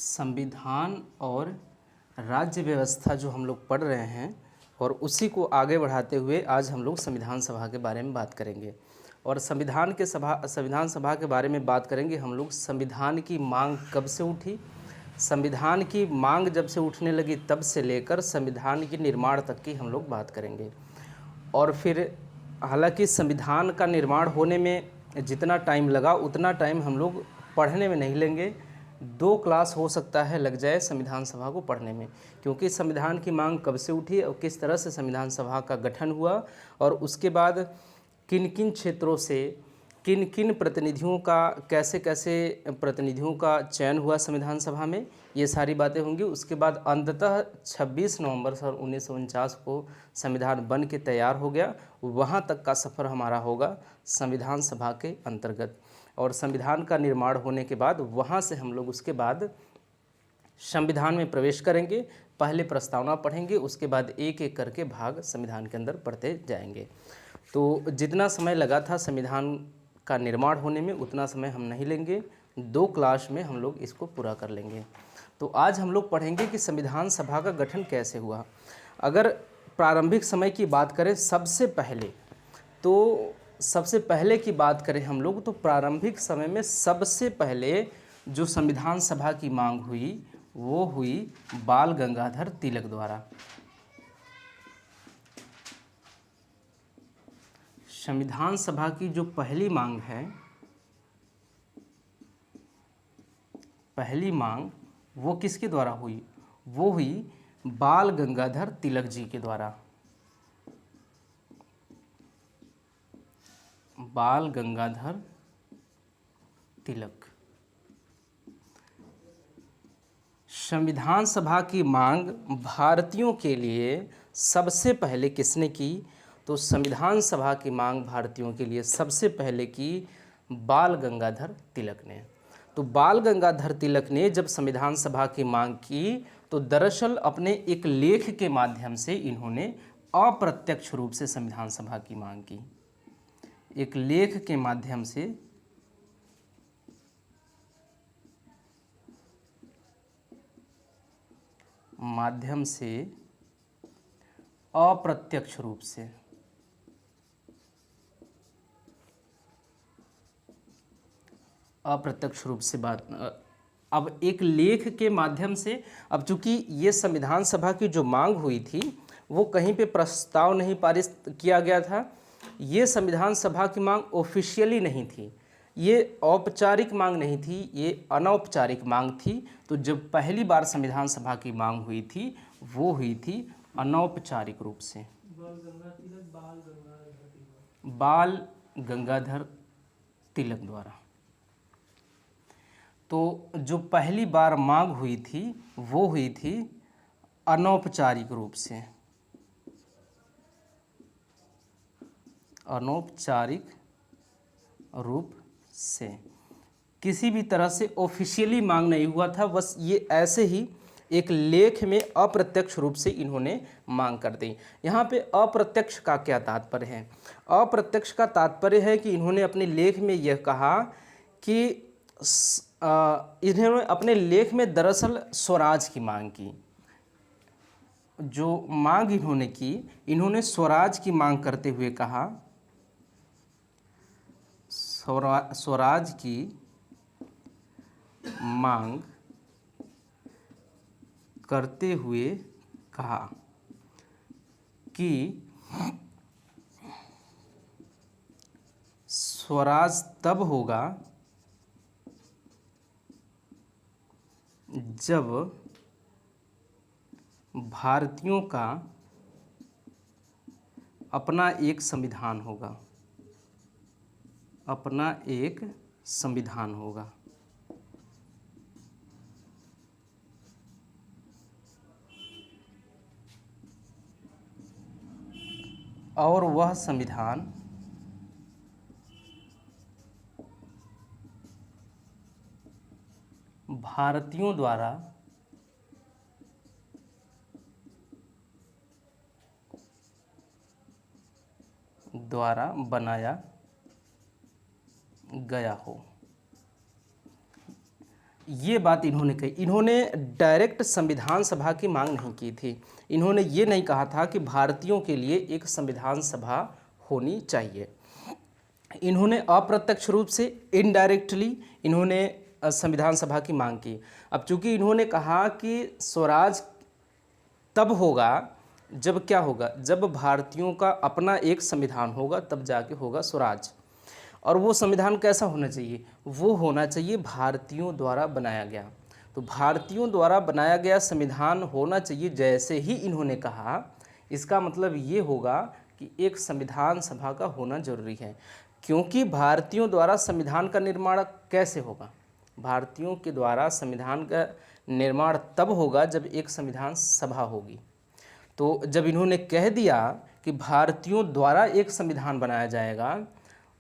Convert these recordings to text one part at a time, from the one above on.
संविधान और राज्य व्यवस्था जो हम लोग पढ़ रहे हैं और उसी को आगे बढ़ाते हुए आज हम लोग संविधान सभा के बारे में बात करेंगे। और संविधान सभा के बारे में बात करेंगे हम लोग। संविधान की मांग कब से उठी, संविधान की मांग जब से उठने लगी तब से लेकर संविधान के निर्माण तक की हम लोग बात करेंगे। और फिर हालांकि संविधान का निर्माण होने में जितना टाइम लगा उतना टाइम हम लोग पढ़ने में नहीं लेंगे। 2 क्लास हो सकता है लग जाए संविधान सभा को पढ़ने में, क्योंकि संविधान की मांग कब से उठी और किस तरह से संविधान सभा का गठन हुआ और उसके बाद किन किन क्षेत्रों से किन किन प्रतिनिधियों का कैसे कैसे प्रतिनिधियों का चयन हुआ संविधान सभा में, ये सारी बातें होंगी। उसके बाद अंततः 26 नवंबर सन 1949 को संविधान बन के तैयार हो गया। वहाँ तक का सफ़र हमारा होगा संविधान सभा के अंतर्गत। और संविधान का निर्माण होने के बाद वहाँ से हम लोग उसके बाद संविधान में प्रवेश करेंगे। पहले प्रस्तावना पढ़ेंगे, उसके बाद एक एक करके भाग संविधान के अंदर पढ़ते जाएंगे। तो जितना समय लगा था संविधान का निर्माण होने में उतना समय हम नहीं लेंगे, 2 क्लास में हम लोग इसको पूरा कर लेंगे। तो आज हम लोग पढ़ेंगे कि संविधान सभा का गठन कैसे हुआ। अगर प्रारंभिक समय की बात करें सबसे पहले की बात करें हम लोग, तो प्रारंभिक समय में सबसे पहले जो संविधान सभा की मांग हुई वो हुई बाल गंगाधर तिलक द्वारा। संविधान सभा की जो पहली मांग है, पहली मांग वो किसके द्वारा हुई? वो हुई बाल गंगाधर तिलक जी के द्वारा। बाल गंगाधर तिलक। संविधान सभा की मांग भारतीयों के लिए सबसे पहले किसने की? तो संविधान सभा की मांग भारतीयों के लिए सबसे पहले की बाल गंगाधर तिलक ने। तो बाल गंगाधर तिलक ने जब संविधान सभा की मांग की तो दरअसल अपने एक लेख के माध्यम से इन्होंने अप्रत्यक्ष रूप से संविधान सभा की मांग की। एक लेख के माध्यम से अप्रत्यक्ष रूप से बात। अब एक लेख के माध्यम से, अब चूंकि ये संविधान सभा की जो मांग हुई थी वो कहीं पे प्रस्ताव नहीं पारित किया गया था। ये संविधान सभा की मांग ऑफिशियली नहीं थी, ये औपचारिक मांग नहीं थी, ये अनौपचारिक मांग थी। तो जब पहली बार संविधान सभा की मांग हुई थी वो हुई थी अनौपचारिक रूप से। बाल गंगाधर तिलक द्वारा। तो जो पहली बार मांग हुई थी वो हुई थी अनौपचारिक रूप से। अनौपचारिक रूप से किसी भी तरह से ऑफिशियली मांग नहीं हुआ था, बस ये ऐसे ही एक लेख में अप्रत्यक्ष रूप से इन्होंने मांग कर दी। यहाँ पे अप्रत्यक्ष का क्या तात्पर्य है? अप्रत्यक्ष का तात्पर्य है कि इन्होंने अपने लेख में यह कहा कि इन्होंने अपने लेख में दरअसल स्वराज की मांग की। जो मांग इन्होंने की, इन्होंने स्वराज की मांग करते हुए कहा, स्वराज की मांग करते हुए कहा कि स्वराज तब होगा जब भारतीयों का अपना एक संविधान होगा, अपना एक संविधान होगा। और वह संविधान भारतीयों द्वारा बनाया गया हो। ये बात इन्होंने कही। इन्होंने डायरेक्ट संविधान सभा की मांग नहीं की थी। इन्होंने ये नहीं कहा था कि भारतीयों के लिए एक संविधान सभा होनी चाहिए। इन्होंने अप्रत्यक्ष रूप से, इनडायरेक्टली इन्होंने संविधान सभा की मांग की। अब चूंकि इन्होंने कहा कि स्वराज तब होगा जब क्या होगा, जब भारतीयों का अपना एक संविधान होगा, तब जाके होगा स्वराज। और वो संविधान कैसा होना चाहिए, वो होना चाहिए भारतीयों द्वारा बनाया गया। तो भारतीयों द्वारा बनाया गया संविधान होना चाहिए। जैसे ही इन्होंने कहा, इसका मतलब ये होगा कि एक संविधान सभा का होना जरूरी है। क्योंकि भारतीयों द्वारा संविधान का निर्माण कैसे होगा, भारतीयों के द्वारा संविधान का निर्माण तब होगा जब एक संविधान सभा होगी। तो जब इन्होंने कह दिया कि भारतीयों द्वारा एक संविधान बनाया जाएगा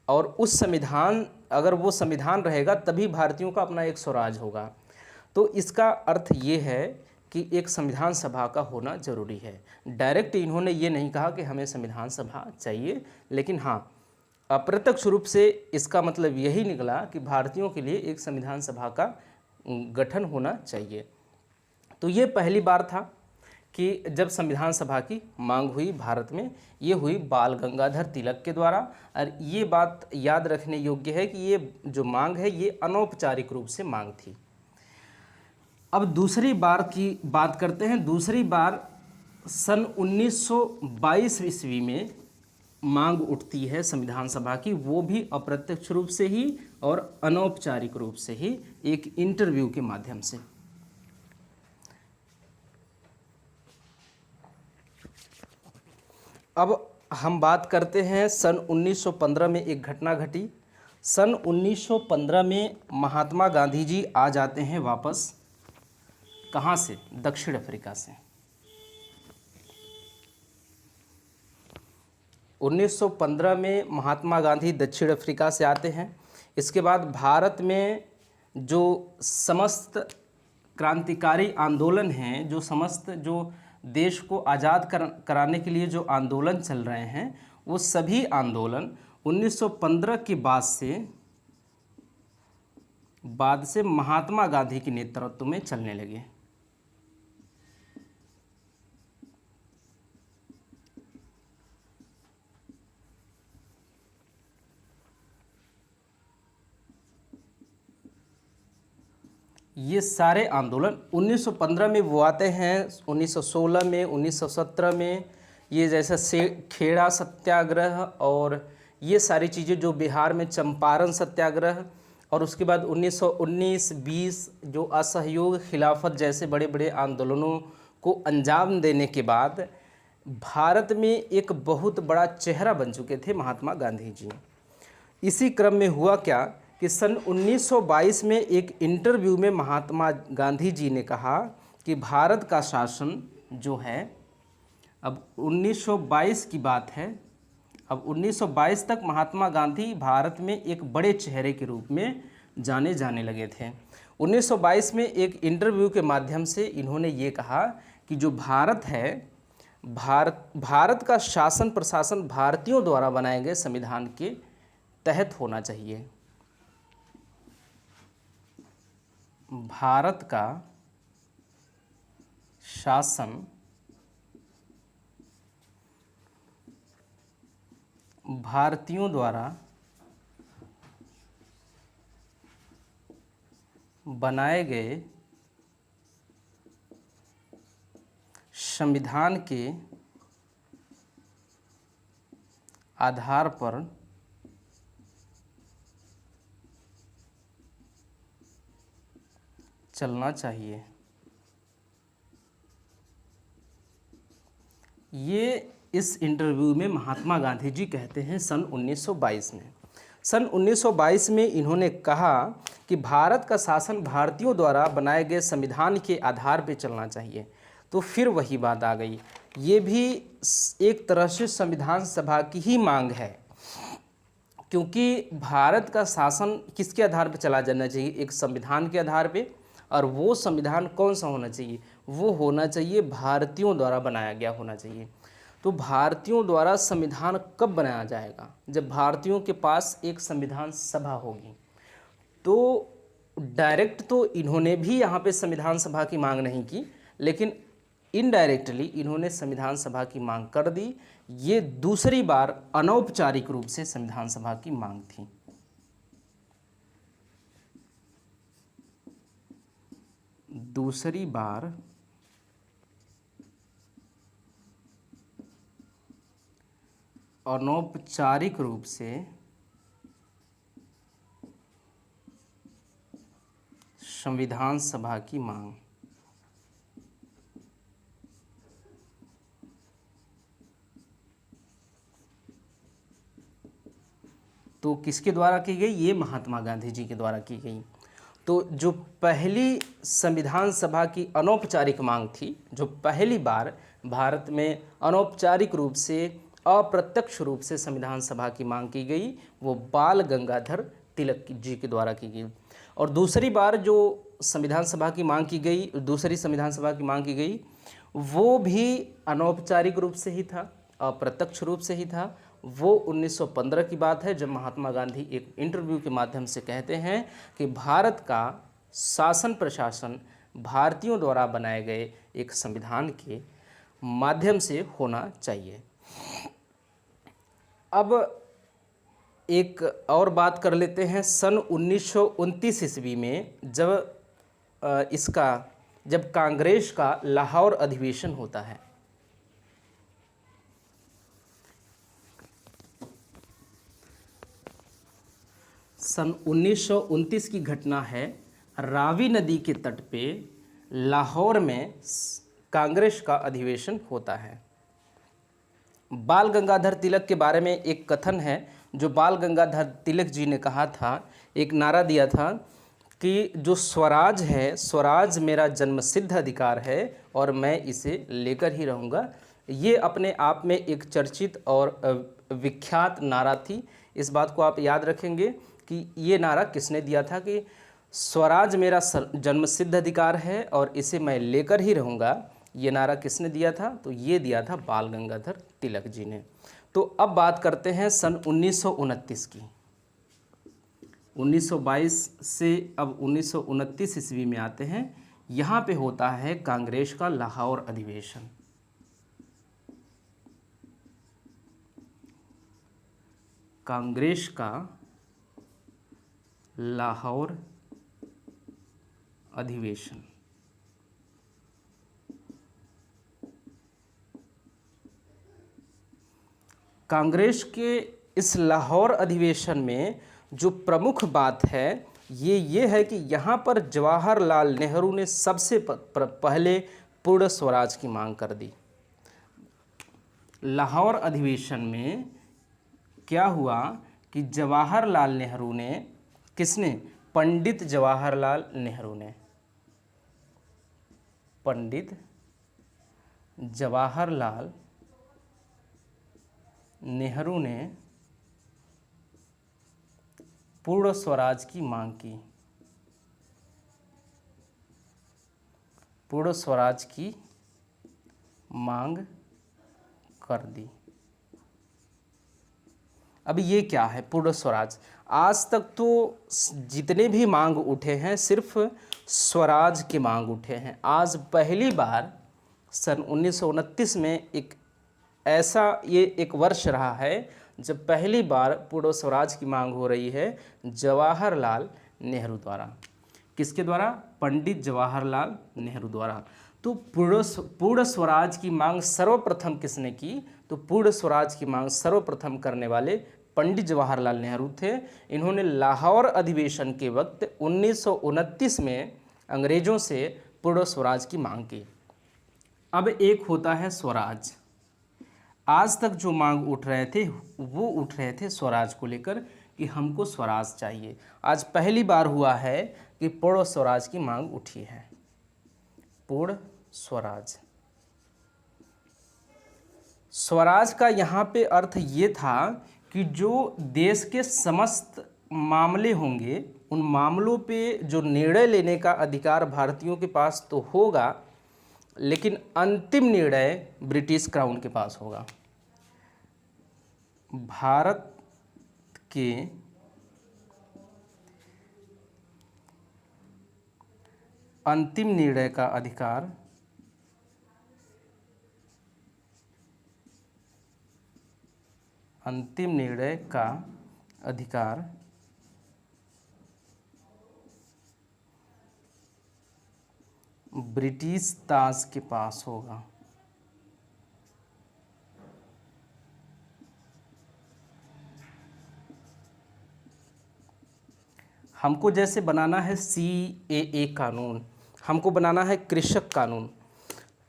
और उस संविधान, अगर वो संविधान रहेगा तभी भारतीयों का अपना एक स्वराज होगा, तो इसका अर्थ ये है कि एक संविधान सभा का होना जरूरी है। डायरेक्ट इन्होंने ये नहीं कहा कि हमें संविधान सभा चाहिए, लेकिन हाँ, अप्रत्यक्ष रूप से इसका मतलब यही निकला कि भारतीयों के लिए एक संविधान सभा का गठन होना चाहिए। तो ये पहली बार था कि जब संविधान सभा की मांग हुई भारत में, ये हुई बाल गंगाधर तिलक के द्वारा। और ये बात याद रखने योग्य है कि ये जो मांग है ये अनौपचारिक रूप से मांग थी। अब दूसरी बार की बात करते हैं। दूसरी बार सन 1922 ईस्वी में मांग उठती है संविधान सभा की, वो भी अप्रत्यक्ष रूप से ही और अनौपचारिक रूप से ही, एक इंटरव्यू के माध्यम से। अब हम बात करते हैं सन 1915 में एक घटना घटी। सन 1915 में महात्मा गांधी जी आ जाते हैं वापस, कहाँ से, दक्षिण अफ्रीका से। 1915 में महात्मा गांधी दक्षिण अफ्रीका से आते हैं। इसके बाद भारत में जो समस्त क्रांतिकारी आंदोलन हैं, जो समस्त जो देश को आज़ाद कराने के लिए जो आंदोलन चल रहे हैं, वो सभी आंदोलन 1915 के बाद से महात्मा गांधी के नेतृत्व में चलने लगे। ये सारे आंदोलन 1915 में वो आते हैं, 1916 में, 1917 में, ये जैसे से खेड़ा सत्याग्रह और ये सारी चीज़ें जो बिहार में चंपारण सत्याग्रह, और उसके बाद 1919-20 जो असहयोग खिलाफत जैसे बड़े बड़े आंदोलनों को अंजाम देने के बाद भारत में एक बहुत बड़ा चेहरा बन चुके थे महात्मा गांधी जी। इसी क्रम में हुआ क्या कि सन 1922 में एक इंटरव्यू में महात्मा गांधी जी ने कहा कि भारत का शासन जो है, अब 1922 की बात है, अब 1922 तक महात्मा गांधी भारत में एक बड़े चेहरे के रूप में जाने लगे थे। 1922 में एक इंटरव्यू के माध्यम से इन्होंने ये कहा कि जो भारत है, भारत का शासन प्रशासन भारतीयों द्वारा बनाए गए संविधान के तहत होना चाहिए। भारत का शासन भारतीयों द्वारा बनाए गए संविधान के आधार पर चलना चाहिए। ये इस इंटरव्यू में महात्मा गांधी जी कहते हैं सन 1922 में। सन 1922 में इन्होंने कहा कि भारत का शासन भारतीयों द्वारा बनाए गए संविधान के आधार पर चलना चाहिए। तो फिर वही बात आ गई, ये भी एक तरह से संविधान सभा की ही मांग है, क्योंकि भारत का शासन किसके आधार पर चला जाना चाहिए, एक संविधान के आधार पे। और वो संविधान कौन सा होना चाहिए, वो होना चाहिए भारतीयों द्वारा बनाया गया होना चाहिए। तो भारतीयों द्वारा संविधान कब बनाया जाएगा, जब भारतीयों के पास एक संविधान सभा होगी। तो डायरेक्ट तो इन्होंने भी यहाँ पे संविधान सभा की मांग नहीं की, लेकिन इनडायरेक्टली इन्होंने संविधान सभा की मांग कर दी। ये दूसरी बार अनौपचारिक रूप से संविधान सभा की मांग थी। दूसरी बार अनौपचारिक रूप से संविधान सभा की मांग। तो किसके द्वारा की गई? ये महात्मा गांधी जी के द्वारा की गई। तो जो पहली संविधान सभा की अनौपचारिक मांग थी, जो पहली बार भारत में अनौपचारिक रूप से, अप्रत्यक्ष रूप से संविधान सभा की मांग की गई, वो बाल गंगाधर तिलक जी के द्वारा की गई। और दूसरी बार जो संविधान सभा की मांग की गई, दूसरी संविधान सभा की मांग की गई, वो भी अनौपचारिक रूप से ही था, अप्रत्यक्ष रूप से ही था। वो 1915 की बात है, जब महात्मा गांधी एक इंटरव्यू के माध्यम से कहते हैं कि भारत का शासन प्रशासन भारतीयों द्वारा बनाए गए एक संविधान के माध्यम से होना चाहिए। अब एक और बात कर लेते हैं। सन 1929 ईस्वी में जब कांग्रेस का लाहौर अधिवेशन होता है, सन 1929 की घटना है। रावी नदी के तट पे लाहौर में कांग्रेस का अधिवेशन होता है। बाल गंगाधर तिलक के बारे में एक कथन है, जो बाल गंगाधर तिलक जी ने कहा था, एक नारा दिया था कि जो स्वराज है, स्वराज मेरा जन्मसिद्ध अधिकार है और मैं इसे लेकर ही रहूँगा। ये अपने आप में एक चर्चित और विख्यात नारा थी। इस बात को आप याद रखेंगे कि ये नारा किसने दिया था कि स्वराज मेरा जन्मसिद्ध अधिकार है और इसे मैं लेकर ही रहूँगा। ये नारा किसने दिया था? तो ये दिया था बाल गंगाधर तिलक जी ने। तो अब बात करते हैं सन 1929 की। 1922 से अब 1929 ईस्वी में आते हैं। यहाँ पे होता है कांग्रेस का लाहौर अधिवेशन। कांग्रेस का लाहौर अधिवेशन। कांग्रेस के इस लाहौर अधिवेशन में जो प्रमुख बात है ये है कि यहाँ पर जवाहरलाल नेहरू ने सबसे पहले पूर्ण स्वराज की मांग कर दी। लाहौर अधिवेशन में क्या हुआ कि जवाहरलाल नेहरू ने, किसने? पंडित जवाहरलाल नेहरू ने, पंडित जवाहरलाल नेहरू ने पूर्ण स्वराज की मांग की, पूर्ण स्वराज की मांग कर दी। अब ये क्या है पूर्ण स्वराज? आज तक तो जितने भी मांग उठे हैं सिर्फ स्वराज के मांग उठे हैं। आज पहली बार सन 1929 में ये एक वर्ष रहा है जब पहली बार पूर्ण स्वराज की मांग हो रही है जवाहरलाल नेहरू द्वारा। किसके द्वारा? पंडित जवाहरलाल नेहरू द्वारा। तो पूर्ण स्वराज की मांग सर्वप्रथम किसने की? तो पूर्ण स्वराज की मांग सर्वप्रथम करने वाले पंडित जवाहरलाल नेहरू थे। इन्होंने लाहौर अधिवेशन के वक्त 1929 में अंग्रेजों से पूर्ण स्वराज की मांग की। अब एक होता है स्वराज। आज तक जो मांग उठ रहे थे वो उठ रहे थे स्वराज को लेकर कि हमको स्वराज चाहिए। आज पहली बार हुआ है कि पूर्ण स्वराज की मांग उठी है। पूर्ण स्वराज। स्वराज का यहाँ पे अर्थ ये था कि जो देश के समस्त मामले होंगे उन मामलों पे जो निर्णय लेने का अधिकार भारतीयों के पास तो होगा, लेकिन अंतिम निर्णय ब्रिटिश क्राउन के पास होगा। भारत के अंतिम निर्णय का अधिकार अंतिम निर्णय का अधिकार ब्रिटिश ताज के पास होगा। हमको जैसे बनाना है CAA कानून, हमको बनाना है कृषक कानून,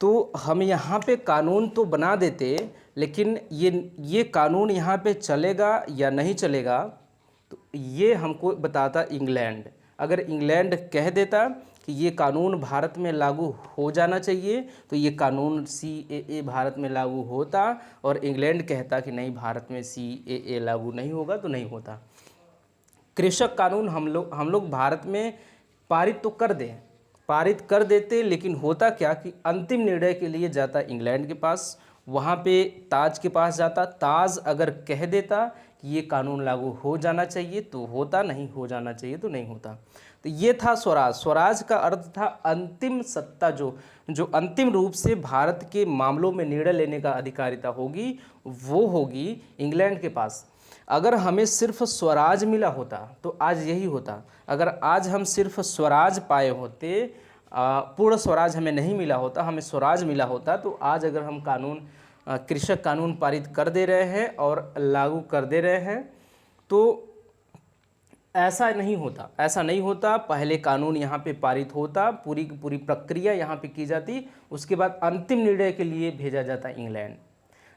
तो हम यहाँ पे कानून तो बना देते, लेकिन ये कानून यहाँ पे चलेगा या नहीं चलेगा, तो ये हमको बताता इंग्लैंड। अगर इंग्लैंड कह देता कि ये कानून भारत में लागू हो जाना चाहिए, तो ये कानून CAA भारत में लागू होता, और इंग्लैंड कहता कि नहीं भारत में CAA लागू नहीं होगा, तो नहीं होता। कृषक कानून हम लोग भारत में पारित कर देते, लेकिन होता क्या कि अंतिम निर्णय के लिए जाता इंग्लैंड के पास, वहाँ पे ताज के पास जाता। ताज अगर कह देता कि ये कानून लागू हो जाना चाहिए तो होता, नहीं हो जाना चाहिए तो नहीं होता। तो ये था स्वराज। स्वराज का अर्थ था अंतिम सत्ता, जो अंतिम रूप से भारत के मामलों में निर्णय लेने का अधिकारिता होगी, वो होगी इंग्लैंड के पास। अगर हमें सिर्फ स्वराज मिला होता तो आज यही होता। अगर आज हम सिर्फ स्वराज पाए होते, पूर्ण स्वराज हमें नहीं मिला होता, हमें स्वराज मिला होता, तो आज अगर हम कानून कृषक कानून पारित कर दे रहे हैं और लागू कर दे रहे हैं, तो ऐसा नहीं होता। पहले कानून यहाँ पे पारित होता, पूरी की पूरी प्रक्रिया यहाँ पे की जाती, उसके बाद अंतिम निर्णय के लिए भेजा जाता इंग्लैंड।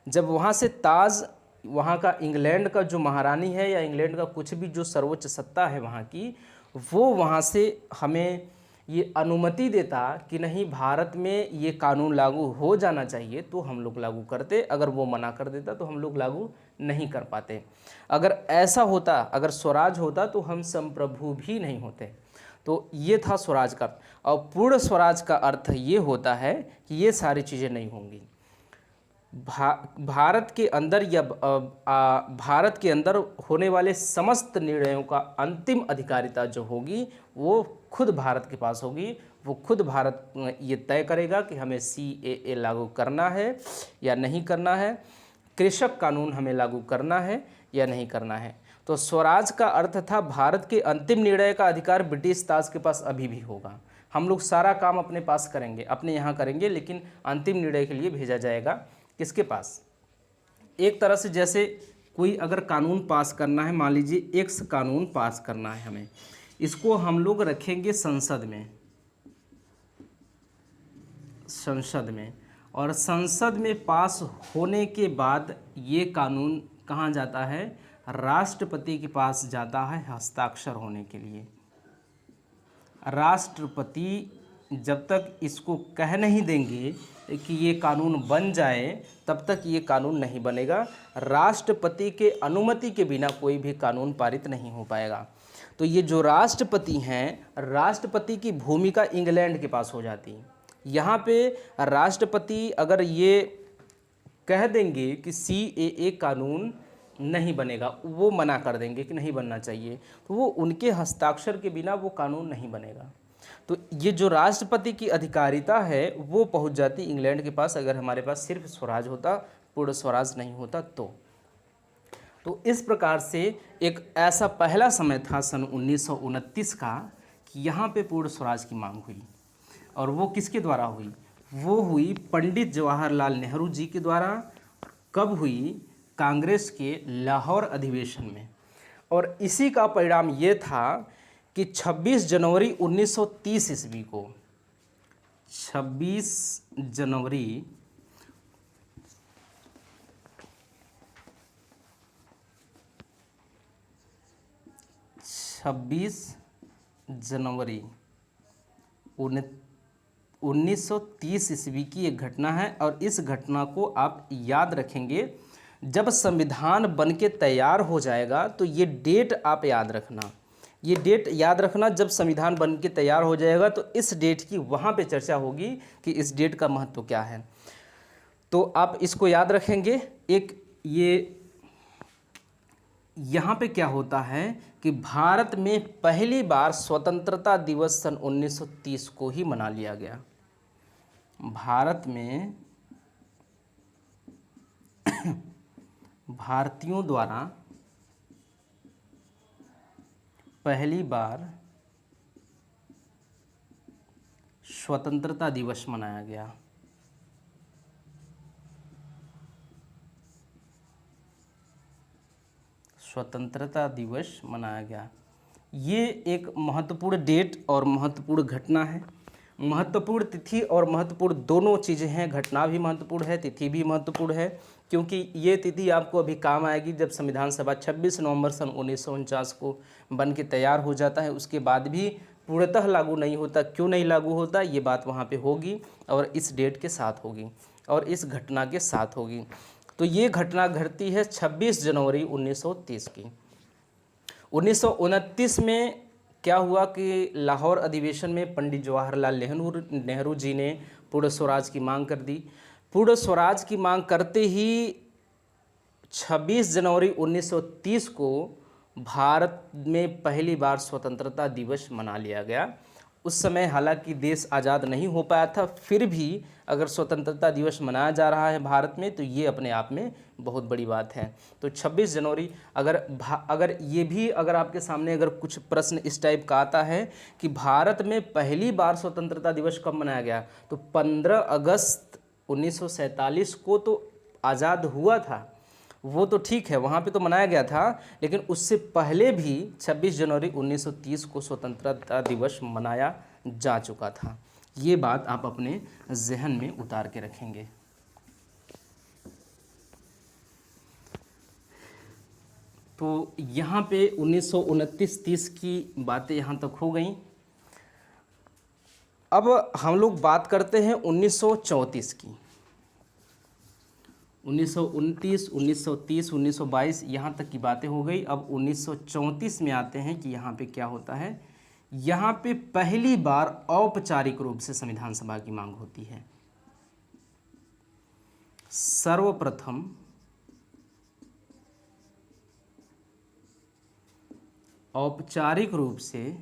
जब वहाँ से ताज, वहाँ का इंग्लैंड का जो महारानी है या इंग्लैंड का कुछ भी जो सर्वोच्च सत्ता है वहाँ की, वो वहाँ से हमें ये अनुमति देता कि नहीं भारत में ये कानून लागू हो जाना चाहिए, तो हम लोग लागू करते। अगर वो मना कर देता तो हम लोग लागू नहीं कर पाते। अगर ऐसा होता, अगर स्वराज होता, तो हम संप्रभु भी नहीं होते। तो ये था स्वराज का। और पूर्ण स्वराज का अर्थ ये होता है कि ये सारी चीज़ें नहीं होंगी। भारत के अंदर या भारत के अंदर होने वाले समस्त निर्णयों का अंतिम अधिकारिता जो होगी, वो खुद भारत के पास होगी। वो खुद भारत ये तय करेगा कि हमें CAA लागू करना है या नहीं करना है, कृषक कानून हमें लागू करना है या नहीं करना है। तो स्वराज का अर्थ था भारत के अंतिम निर्णय का अधिकार ब्रिटिश ताज के पास अभी भी होगा। हम लोग सारा काम अपने पास करेंगे, अपने यहाँ करेंगे, लेकिन अंतिम निर्णय के लिए भेजा जाएगा किसके पास? एक तरह से जैसे कोई अगर कानून पास करना है, मान लीजिए X कानून पास करना है हमें, इसको हम लोग रखेंगे संसद में, और संसद में पास होने के बाद ये कानून कहाँ जाता है? राष्ट्रपति के पास जाता है हस्ताक्षर होने के लिए। राष्ट्रपति जब तक इसको कह नहीं देंगे कि ये कानून बन जाए, तब तक ये कानून नहीं बनेगा। राष्ट्रपति के अनुमति के बिना कोई भी कानून पारित नहीं हो पाएगा। तो ये जो राष्ट्रपति हैं, राष्ट्रपति की भूमिका इंग्लैंड के पास हो जाती। यहाँ पे राष्ट्रपति अगर ये कह देंगे कि CAA कानून नहीं बनेगा, वो मना कर देंगे कि नहीं बनना चाहिए, तो वो उनके हस्ताक्षर के बिना वो कानून नहीं बनेगा। तो ये जो राष्ट्रपति की अधिकारिता है वो पहुंच जाती इंग्लैंड के पास, अगर हमारे पास सिर्फ स्वराज होता, पूर्ण स्वराज नहीं होता तो इस प्रकार से एक ऐसा पहला समय था सन 1929 का कि यहाँ पे पूर्ण स्वराज की मांग हुई। और वो किसके द्वारा हुई? वो हुई पंडित जवाहरलाल नेहरू जी के द्वारा। कब हुई? कांग्रेस के लाहौर अधिवेशन में। और इसी का परिणाम ये था कि 26 जनवरी 1930 ईस्वी को, 26 जनवरी 1930 ईस्वी की एक घटना है। और इस घटना को आप याद रखेंगे, जब संविधान बनके तैयार हो जाएगा तो ये डेट आप याद रखना। ये डेट याद रखना, जब संविधान बन के तैयार हो जाएगा तो इस डेट की वहाँ पे चर्चा होगी कि इस डेट का महत्व क्या है। तो आप इसको याद रखेंगे। एक ये यहाँ पे क्या होता है कि भारत में पहली बार स्वतंत्रता दिवस सन 1930 को ही मना लिया गया। भारत में भारतीयों द्वारा पहली बार स्वतंत्रता दिवस मनाया गया। स्वतंत्रता दिवस मनाया गया। ये एक महत्वपूर्ण डेट और महत्वपूर्ण घटना है। महत्वपूर्ण तिथि और महत्वपूर्ण दोनों चीज़ें हैं। घटना भी महत्वपूर्ण है, तिथि भी महत्वपूर्ण है, क्योंकि ये तिथि आपको अभी काम आएगी जब संविधान सभा 26 नवंबर सन 1949 को बन के तैयार हो जाता है। उसके बाद भी पूर्णतः लागू नहीं होता। क्यों नहीं लागू होता, ये बात वहाँ पे होगी और इस डेट के साथ होगी और इस घटना के साथ होगी। तो ये घटना घटती है 26 जनवरी 1930 की। 1929 में क्या हुआ कि लाहौर अधिवेशन में पंडित जवाहरलाल नेहरू जी ने पूर्ण स्वराज की मांग कर दी। पूर्ण स्वराज की मांग करते ही 26 जनवरी 1930 को भारत में पहली बार स्वतंत्रता दिवस मना लिया गया। उस समय हालांकि देश आज़ाद नहीं हो पाया था, फिर भी अगर स्वतंत्रता दिवस मनाया जा रहा है भारत में तो ये अपने आप में बहुत बड़ी बात है। तो 26 जनवरी अगर आपके सामने अगर कुछ प्रश्न इस टाइप का आता है कि भारत में पहली बार स्वतंत्रता दिवस कब मनाया गया, तो 15 अगस्त 1947 को तो आज़ाद हुआ था, वो तो ठीक है, वहाँ पे तो मनाया गया था, लेकिन उससे पहले भी 26 जनवरी 1930 को स्वतंत्रता दिवस मनाया जा चुका था। ये बात आप अपने जहन में उतार के रखेंगे। तो यहाँ पे 1929-30 की बातें यहाँ तक हो गई। अब हम लोग बात करते हैं 1934 की। 1929, 1930, 1922 यहाँ तक की बातें हो गई। अब 1934 में आते हैं कि यहाँ पे क्या होता है। यहाँ पे पहली बार औपचारिक रूप से संविधान सभा की मांग होती है। सर्वप्रथम औपचारिक रूप से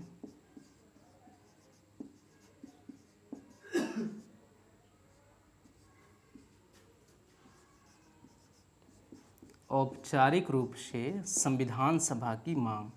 संविधान सभा की मांग।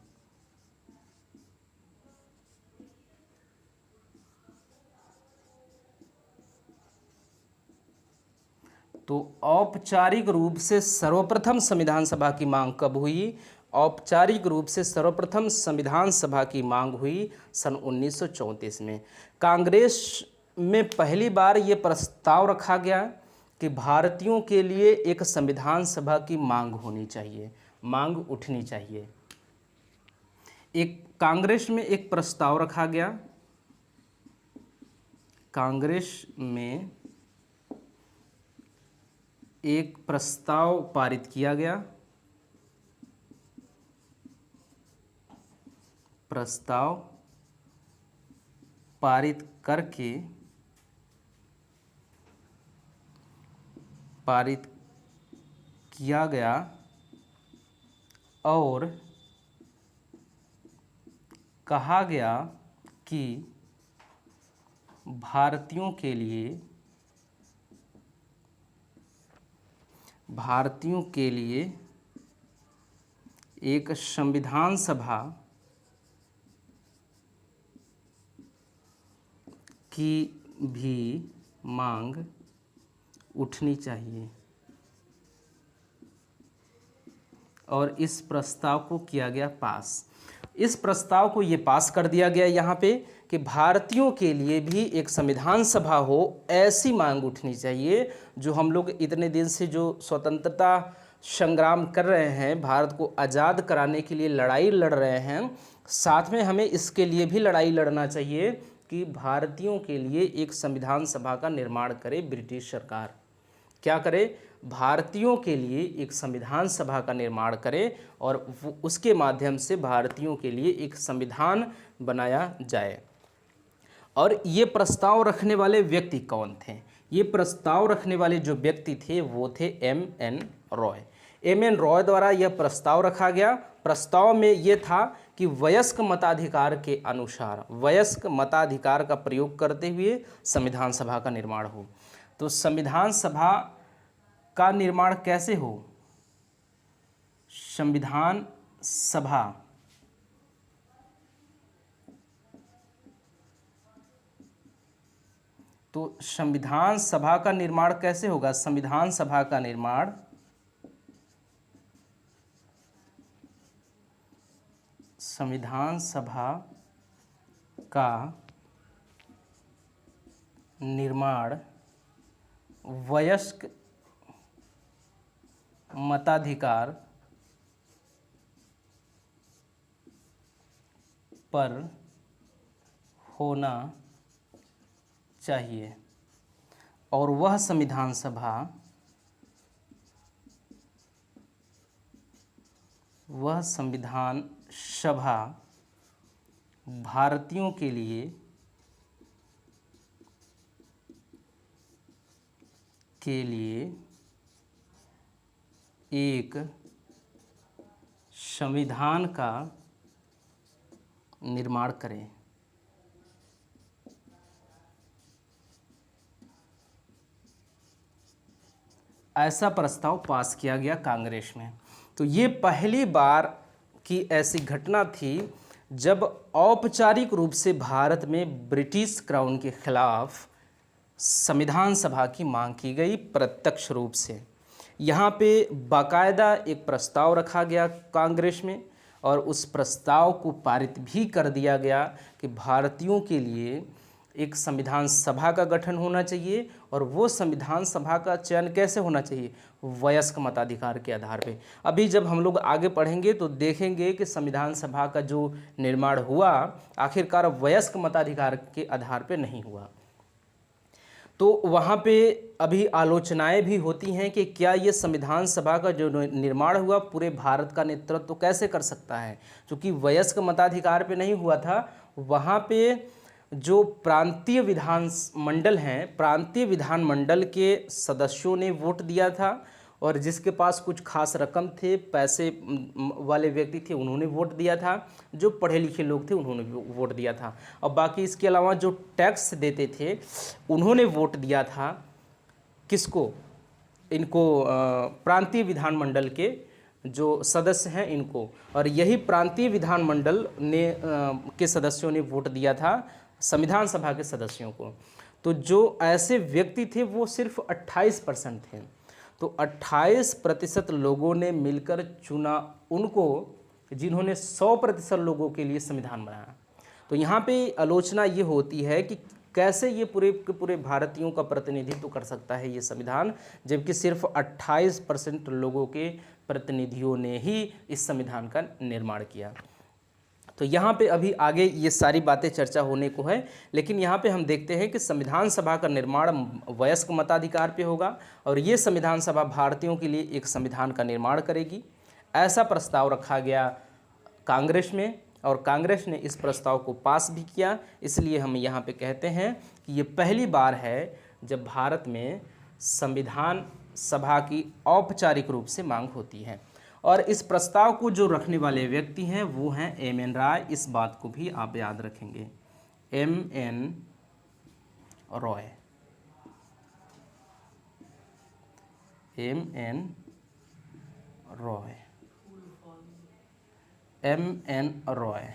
तो औपचारिक रूप से सर्वप्रथम संविधान सभा की मांग कब हुई? औपचारिक रूप से सर्वप्रथम संविधान सभा की मांग हुई सन 1934 में। कांग्रेस में पहली बार ये प्रस्ताव रखा गया कि भारतीयों के लिए एक संविधान सभा की मांग होनी चाहिए, मांग उठनी चाहिए। एक कांग्रेस में एक प्रस्ताव रखा गया, कांग्रेस में एक प्रस्ताव पारित किया गया। प्रस्ताव पारित करके पारित किया गया और कहा गया कि भारतीयों के लिए एक संविधान सभा की भी मांग उठनी चाहिए और इस प्रस्ताव को किया गया पास। इस प्रस्ताव को ये पास कर दिया गया यहाँ पे कि भारतीयों के लिए भी एक संविधान सभा हो, ऐसी मांग उठनी चाहिए। जो हम लोग इतने दिन से जो स्वतंत्रता संग्राम कर रहे हैं, भारत को आज़ाद कराने के लिए लड़ाई लड़ रहे हैं, साथ में हमें इसके लिए भी लड़ाई लड़ना चाहिए कि भारतीयों के लिए एक संविधान सभा का निर्माण करे ब्रिटिश सरकार। क्या करे? भारतीयों के लिए एक संविधान सभा का निर्माण करे और उसके माध्यम से भारतीयों के लिए एक संविधान बनाया जाए। और ये प्रस्ताव रखने वाले व्यक्ति कौन थे? ये प्रस्ताव रखने वाले जो व्यक्ति थे वो थे M.N. रॉय। एम एन रॉय द्वारा यह प्रस्ताव रखा गया। प्रस्ताव में यह था कि वयस्क मताधिकार के अनुसार वयस्क मताधिकार का प्रयोग करते हुए संविधान सभा का निर्माण हो। तो संविधान सभा का निर्माण कैसे हो? संविधान सभा तो संविधान सभा का निर्माण कैसे होगा? संविधान सभा का निर्माण संविधान सभा का निर्माण वयस्क मताधिकार पर होना चाहिए और वह संविधान सभा भारतीयों के लिए एक संविधान का निर्माण करें। ऐसा प्रस्ताव पास किया गया कांग्रेस में। तो ये पहली बार की ऐसी घटना थी जब औपचारिक रूप से भारत में ब्रिटिश क्राउन के खिलाफ संविधान सभा की मांग की गई प्रत्यक्ष रूप से। यहाँ पे बाकायदा एक प्रस्ताव रखा गया कांग्रेस में और उस प्रस्ताव को पारित भी कर दिया गया कि भारतीयों के लिए एक संविधान सभा का गठन होना चाहिए और वो संविधान सभा का चयन कैसे होना चाहिए? वयस्क मताधिकार के आधार पे। अभी जब हम लोग आगे पढ़ेंगे तो देखेंगे कि संविधान सभा का जो निर्माण हुआ आखिरकार वयस्क मताधिकार के आधार पे नहीं हुआ। तो वहाँ पे अभी आलोचनाएं भी होती हैं कि क्या ये संविधान सभा का जो निर्माण हुआ पूरे भारत का नेतृत्व तो कैसे कर सकता है, क्योंकि वयस्क मताधिकार पे नहीं हुआ था। वहाँ पे जो प्रांतीय विधान मंडल हैं, प्रांतीय विधानमंडल के सदस्यों ने वोट दिया था और जिसके पास कुछ खास रकम थे, पैसे वाले व्यक्ति थे, उन्होंने वोट दिया था। जो पढ़े लिखे लोग थे उन्होंने वोट दिया था और बाकी इसके अलावा जो टैक्स देते थे उन्होंने वोट दिया था। किसको? इनको प्रांतीय विधानमंडल के जो सदस्य हैं इनको। और यही प्रांतीय विधानमंडल ने के सदस्यों ने वोट दिया था संविधान सभा के सदस्यों को। तो जो ऐसे व्यक्ति थे वो सिर्फ 28% थे। तो 28% लोगों ने मिलकर चुना उनको जिन्होंने 100% लोगों के लिए संविधान बनाया। तो यहाँ पे आलोचना ये होती है कि कैसे ये पूरे भारतीयों का प्रतिनिधित्व कर सकता है ये संविधान, जबकि सिर्फ 28% लोगों के प्रतिनिधियों ने ही इस संविधान का निर्माण किया। तो यहाँ पे अभी आगे ये सारी बातें चर्चा होने को है, लेकिन यहाँ पे हम देखते हैं कि संविधान सभा का निर्माण वयस्क मताधिकार पे होगा और ये संविधान सभा भारतीयों के लिए एक संविधान का निर्माण करेगी। ऐसा प्रस्ताव रखा गया कांग्रेस में और कांग्रेस ने इस प्रस्ताव को पास भी किया। इसलिए हम यहाँ पे कहते हैं कि ये पहली बार है जब भारत में संविधान सभा की औपचारिक रूप से मांग होती है। और इस प्रस्ताव को जो रखने वाले व्यक्ति हैं वो हैं एम एन रॉय। इस बात को भी आप याद रखेंगे, एम एन रॉय। एम एन रॉय, एम एन रॉय।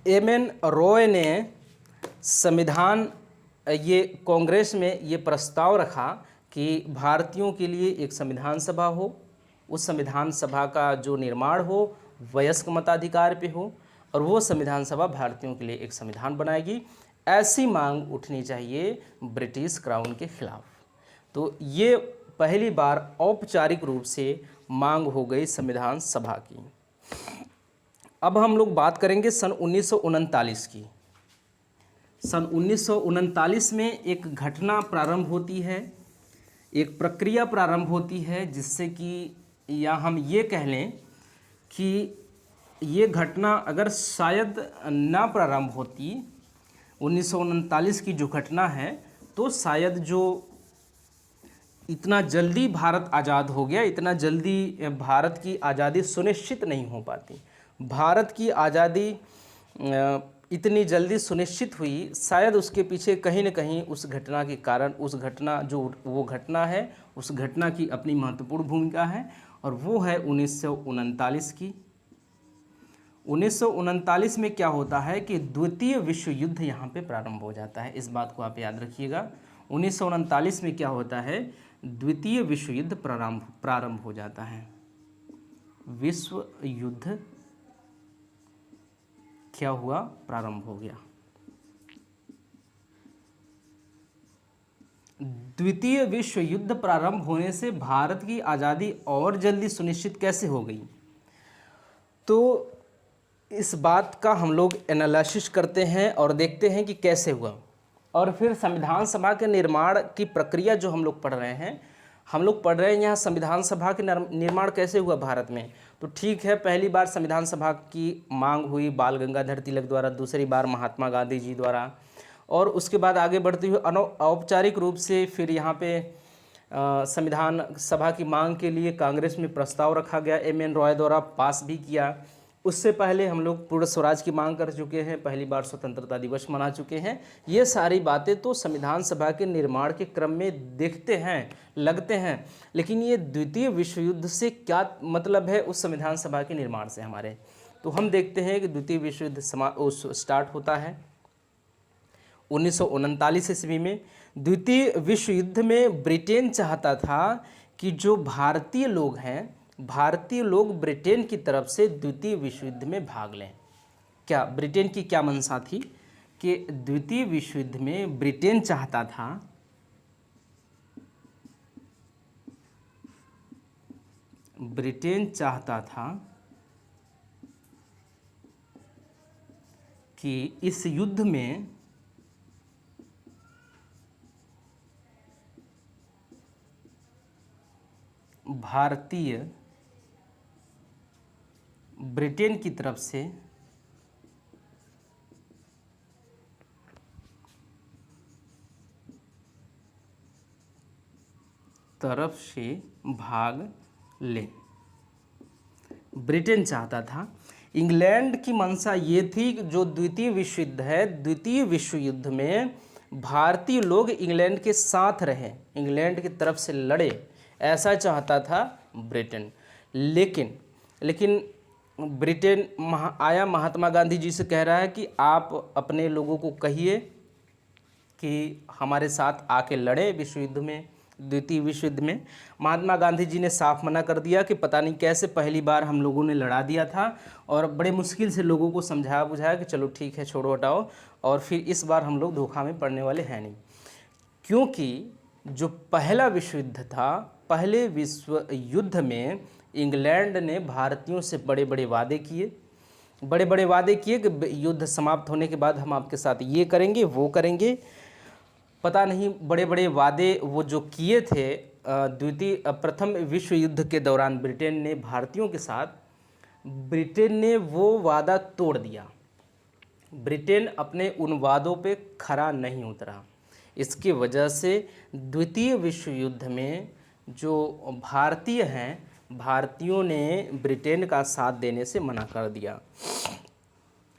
एम एन रॉय ने संविधान ये कांग्रेस में ये प्रस्ताव रखा कि भारतीयों के लिए एक संविधान सभा हो, उस संविधान सभा का जो निर्माण हो वयस्क मताधिकार पे हो और वो संविधान सभा भारतीयों के लिए एक संविधान बनाएगी। ऐसी मांग उठनी चाहिए ब्रिटिश क्राउन के खिलाफ। तो ये पहली बार औपचारिक रूप से मांग हो गई संविधान सभा की। अब हम लोग बात करेंगे सन 1939 की। सन 1939 में एक घटना प्रारंभ होती है, एक प्रक्रिया प्रारंभ होती है जिससे कि या हम ये कह लें कि ये घटना अगर शायद ना प्रारंभ होती 1939 की जो घटना है तो शायद जो इतना जल्दी भारत आज़ाद हो गया, इतना जल्दी भारत की आज़ादी सुनिश्चित नहीं हो पाती। भारत की आज़ादी इतनी जल्दी सुनिश्चित हुई, शायद उसके पीछे कहीं न कहीं उस घटना के कारण, उस घटना जो वो घटना है, उस घटना की अपनी महत्वपूर्ण भूमिका है, और वो है 1939 की। 1939 में क्या होता है कि द्वितीय विश्व युद्ध यहाँ पे प्रारंभ हो जाता है। इस बात को आप याद रखिएगा। 1939 में क्या होता है, द्वितीय विश्व युद्ध प्रारंभ हो जाता है। विश्व युद्ध क्या हुआ, प्रारंभ हो गया। द्वितीय विश्व युद्ध प्रारंभ होने से भारत की आज़ादी और जल्दी सुनिश्चित कैसे हो गई, तो इस बात का हम लोग एनालिसिस करते हैं और देखते हैं कि कैसे हुआ। और फिर संविधान सभा के निर्माण की प्रक्रिया जो हम लोग पढ़ रहे हैं, यहाँ संविधान सभा के निर्माण कैसे हुआ भारत में। तो ठीक है, पहली बार संविधान सभा की मांग हुई बाल गंगाधर तिलक द्वारा, दूसरी बार महात्मा गांधी जी द्वारा, और उसके बाद आगे बढ़ते हुए औपचारिक रूप से फिर यहाँ पे संविधान सभा की मांग के लिए कांग्रेस में प्रस्ताव रखा गया, एम.एन. रॉय द्वारा पास भी किया। उससे पहले हम लोग पूर्ण स्वराज की मांग कर चुके हैं, पहली बार स्वतंत्रता दिवस मना चुके हैं। ये सारी बातें तो संविधान सभा के निर्माण के क्रम में देखते हैं, लगते हैं, लेकिन ये द्वितीय विश्व युद्ध से क्या मतलब है उस संविधान सभा के निर्माण से हमारे, तो हम देखते हैं कि द्वितीय विश्व युद्ध स्टार्ट होता है 1939 ईस्वी में। द्वितीय विश्व युद्ध में ब्रिटेन चाहता था कि जो भारतीय लोग हैं, भारतीय लोग ब्रिटेन की तरफ से द्वितीय विश्व युद्ध में भाग लें। क्या ब्रिटेन की क्या मंशा थी कि द्वितीय विश्व युद्ध में ब्रिटेन चाहता था कि इस युद्ध में भारतीय ब्रिटेन की तरफ से भाग ले, ब्रिटेन चाहता था। इंग्लैंड की मंशा ये थी कि जो द्वितीय विश्व युद्ध है, द्वितीय विश्व युद्ध में भारतीय लोग इंग्लैंड के साथ रहें, इंग्लैंड की तरफ से लड़े, ऐसा चाहता था ब्रिटेन। लेकिन ब्रिटेन आया, महात्मा गांधी जी से कह रहा है कि आप अपने लोगों को कहिए कि हमारे साथ आके लड़े विश्व युद्ध में, द्वितीय विश्व युद्ध में। महात्मा गांधी जी ने साफ मना कर दिया कि पता नहीं कैसे पहली बार हम लोगों ने लड़ा दिया था, और बड़े मुश्किल से लोगों को समझाया बुझाया कि चलो ठीक है, छोड़ो हटाओ, और फिर इस बार हम लोग धोखा में पड़ने वाले हैं नहीं। क्योंकि जो पहला विश्व युद्ध था, पहले विश्व युद्ध में इंग्लैंड ने भारतीयों से बड़े बड़े वादे किए कि युद्ध समाप्त होने के बाद हम आपके साथ ये करेंगे वो करेंगे। पता नहीं बड़े बड़े वादे वो जो किए थे प्रथम विश्व युद्ध के दौरान ब्रिटेन ने भारतीयों के साथ, ब्रिटेन ने वो वादा तोड़ दिया। ब्रिटेन अपने उन वादों पे खरा नहीं उतरा। इसकी वजह से द्वितीय विश्व युद्ध में जो भारतीय हैं, भारतीयों ने ब्रिटेन का साथ देने से मना कर दिया।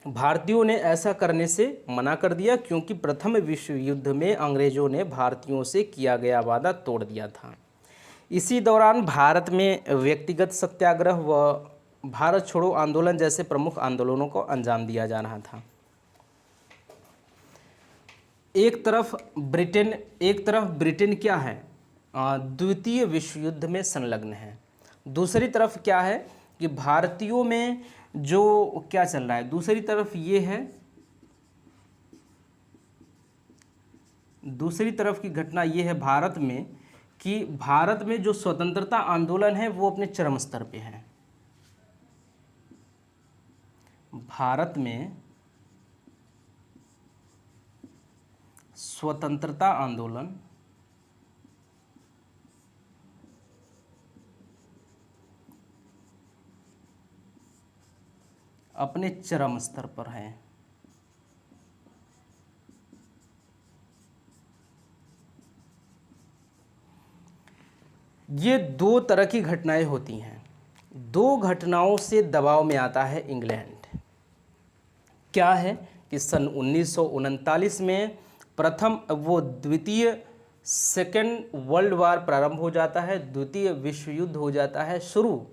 भारतीयों ने ऐसा करने से मना कर दिया क्योंकि प्रथम विश्व युद्ध में अंग्रेज़ों ने भारतीयों से किया गया वादा तोड़ दिया था। इसी दौरान भारत में व्यक्तिगत सत्याग्रह व भारत छोड़ो आंदोलन जैसे प्रमुख आंदोलनों को अंजाम दिया जा रहा था। एक तरफ ब्रिटेन क्या है, द्वितीय विश्व युद्ध में संलग्न है। दूसरी तरफ क्या है कि भारतीयों में जो क्या चल रहा है, दूसरी तरफ ये है, दूसरी तरफ की घटना ये है भारत में कि भारत में जो स्वतंत्रता आंदोलन है वो अपने चरम स्तर पे है। भारत में स्वतंत्रता आंदोलन अपने चरम स्तर पर है। ये दो तरह की घटनाएं होती हैं। दो घटनाओं से दबाव में आता है इंग्लैंड। क्या है कि सन 1939 में द्वितीय सेकेंड वर्ल्ड वार प्रारंभ हो जाता है, द्वितीय विश्व युद्ध हो जाता है शुरू।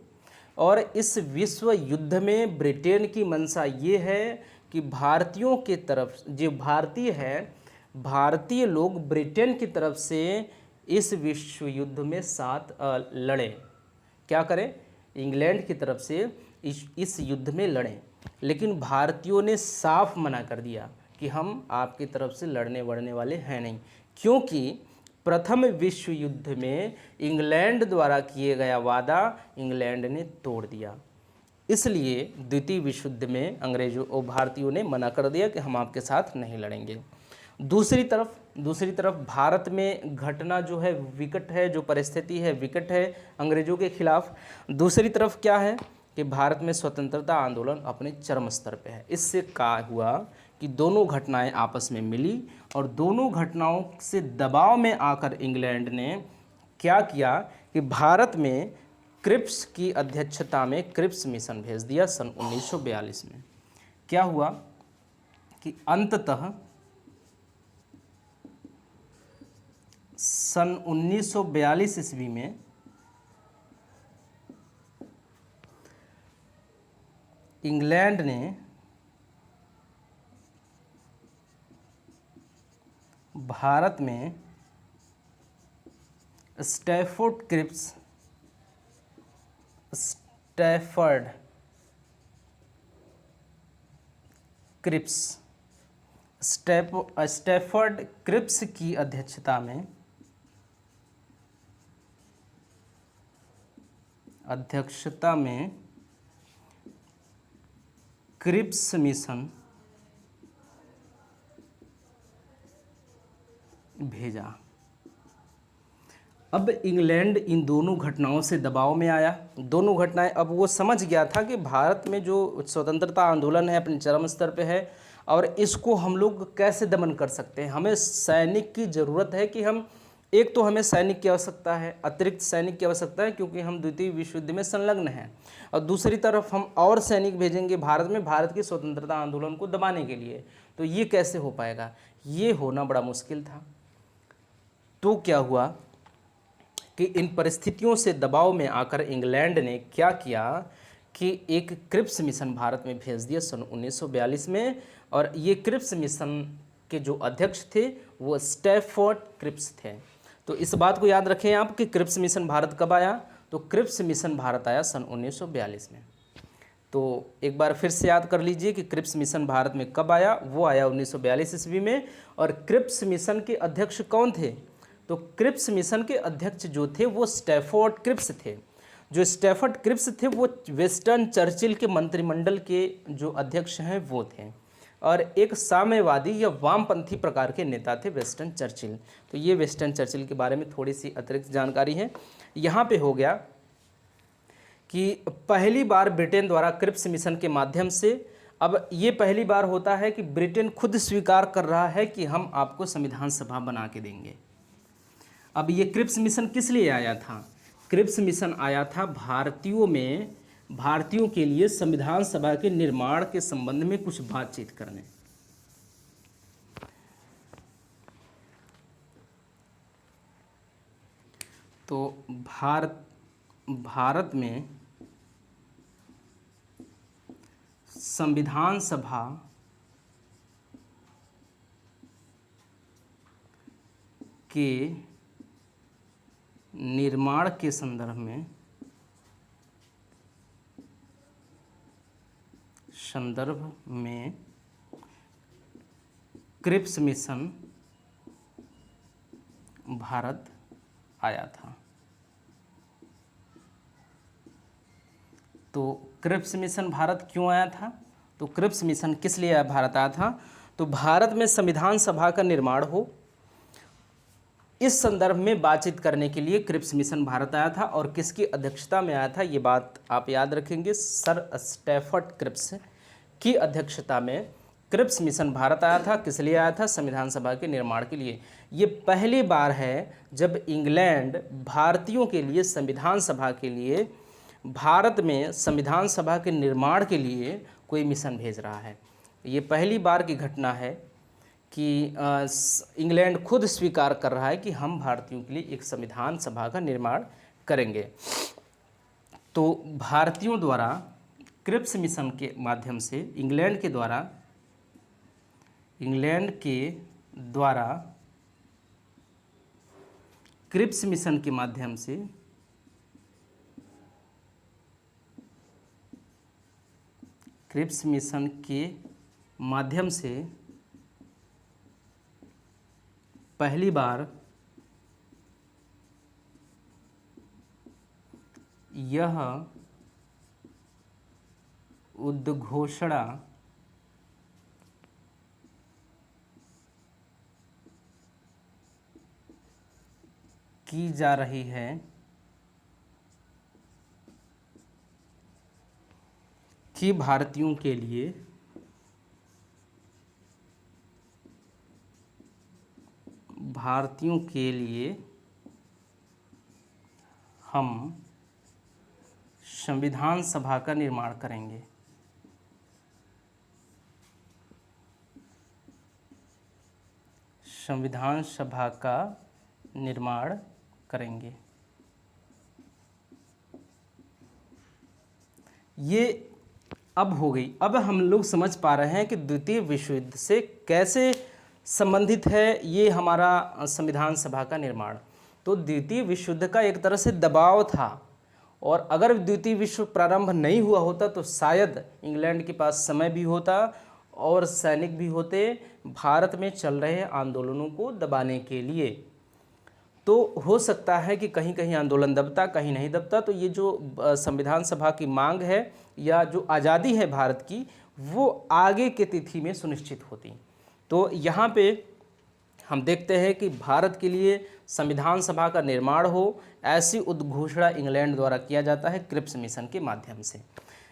और इस विश्व युद्ध में ब्रिटेन की मंशा ये है कि भारतीयों के तरफ जो भारतीय है, भारतीय लोग ब्रिटेन की तरफ से इस विश्व युद्ध में साथ लड़ें। क्या करें? इंग्लैंड की तरफ से इस युद्ध में लड़ें। लेकिन भारतीयों ने साफ मना कर दिया कि हम आपकी तरफ से लड़ने वड़ने वाले हैं नहीं, क्योंकि प्रथम विश्व युद्ध में इंग्लैंड द्वारा किए गया वादा इंग्लैंड ने तोड़ दिया। इसलिए द्वितीय विश्व युद्ध में अंग्रेजों और भारतीयों ने मना कर दिया कि हम आपके साथ नहीं लड़ेंगे। दूसरी तरफ भारत में घटना जो है विकट है, जो परिस्थिति है विकट है अंग्रेजों के खिलाफ। दूसरी तरफ क्या है कि भारत में स्वतंत्रता आंदोलन अपने चरम स्तर पे है। इससे क्या हुआ कि दोनों घटनाएं आपस में मिली और दोनों घटनाओं से दबाव में आकर इंग्लैंड ने क्या किया कि भारत में क्रिप्स की अध्यक्षता में क्रिप्स मिशन भेज दिया सन 1942 में। क्या हुआ कि अंततः सन 1942 ईस्वी में इंग्लैंड ने भारत में स्टैफोर्ड क्रिप्स की अध्यक्षता में क्रिप्स मिशन भेजा। अब इंग्लैंड इन दोनों घटनाओं से दबाव में आया। दोनों घटनाएं, अब वो समझ गया था कि भारत में जो स्वतंत्रता आंदोलन है अपने चरम स्तर पे है और इसको हम लोग कैसे दमन कर सकते हैं। हमें सैनिक की ज़रूरत है कि हम एक तो हमें सैनिक की आवश्यकता है, अतिरिक्त सैनिक की आवश्यकता है क्योंकि हम द्वितीय विश्व युद्ध में संलग्न हैं, और दूसरी तरफ हम और सैनिक भेजेंगे भारत में भारत की स्वतंत्रता आंदोलन को दबाने के लिए। तो ये कैसे हो पाएगा? ये होना बड़ा मुश्किल था। तो क्या हुआ कि इन परिस्थितियों से दबाव में आकर इंग्लैंड ने क्या किया कि एक क्रिप्स मिशन भारत में भेज दिया सन 1942 में। और ये क्रिप्स मिशन के जो अध्यक्ष थे वो स्टैफोर्ड क्रिप्स थे। तो इस बात को याद रखें आप कि क्रिप्स मिशन भारत कब आया? तो क्रिप्स मिशन भारत आया सन 1942 में। तो एक बार फिर से याद कर लीजिए कि क्रिप्स मिशन भारत में कब आया? वो आया 1942 ईस्वी में। और क्रिप्स मिशन के अध्यक्ष कौन थे? तो क्रिप्स मिशन के अध्यक्ष जो थे वो स्टैफोर्ड क्रिप्स थे। जो स्टैफोर्ड क्रिप्स थे वो विंस्टन चर्चिल के मंत्रिमंडल के जो अध्यक्ष हैं वो थे, और एक साम्यवादी या वामपंथी प्रकार के नेता थे विंस्टन चर्चिल। तो ये विंस्टन चर्चिल के बारे में थोड़ी सी अतिरिक्त जानकारी है। यहाँ पे हो गया कि पहली बार ब्रिटेन द्वारा क्रिप्स मिशन के माध्यम से, अब ये पहली बार होता है कि ब्रिटेन खुद स्वीकार कर रहा है कि हम आपको संविधान सभा बना के देंगे। अब ये क्रिप्स मिशन किस लिए आया था? क्रिप्स मिशन आया था भारतीयों के लिए संविधान सभा के निर्माण के संबंध में कुछ बातचीत करने। तो भारत में संविधान सभा के निर्माण के संदर्भ में क्रिप्स मिशन भारत आया था। तो क्रिप्स मिशन भारत क्यों आया था? तो क्रिप्स मिशन किस लिए भारत आया था? तो भारत में संविधान सभा का निर्माण हो, इस संदर्भ में बातचीत करने के लिए क्रिप्स मिशन भारत आया था। और किसकी अध्यक्षता में आया था ये बात आप याद रखेंगे, सर स्टैफोर्ड क्रिप्स की अध्यक्षता में क्रिप्स मिशन भारत आया था। किस लिए आया था? संविधान सभा के निर्माण के लिए। ये पहली बार है जब इंग्लैंड भारतीयों के लिए संविधान सभा के लिए, भारत में संविधान सभा के निर्माण के लिए कोई मिशन भेज रहा है। ये पहली बार की घटना है कि इंग्लैंड खुद स्वीकार कर रहा है कि हम भारतीयों के लिए एक संविधान सभा का निर्माण करेंगे। तो भारतीयों द्वारा क्रिप्स मिशन के माध्यम से इंग्लैंड के द्वारा क्रिप्स मिशन के माध्यम से पहली बार यह उद्घोषणा की जा रही है कि भारतीयों के लिए हम संविधान सभा का निर्माण करेंगे। संविधान सभा का निर्माण करेंगे। ये अब हो गई। अब हम लोग समझ पा रहे हैं कि द्वितीय विश्व युद्ध से कैसे संबंधित है ये हमारा संविधान सभा का निर्माण। तो द्वितीय विश्व युद्ध का एक तरह से दबाव था, और अगर द्वितीय विश्व प्रारंभ नहीं हुआ होता तो शायद इंग्लैंड के पास समय भी होता और सैनिक भी होते भारत में चल रहे आंदोलनों को दबाने के लिए। तो हो सकता है कि कहीं कहीं आंदोलन दबता, कहीं नहीं दबता। तो ये जो संविधान सभा की मांग है या जो आज़ादी है भारत की, वो आगे के तिथि में सुनिश्चित होती। तो यहाँ पे हम देखते हैं कि भारत के लिए संविधान सभा का निर्माण हो, ऐसी उद्घोषणा इंग्लैंड द्वारा किया जाता है क्रिप्स मिशन के माध्यम से।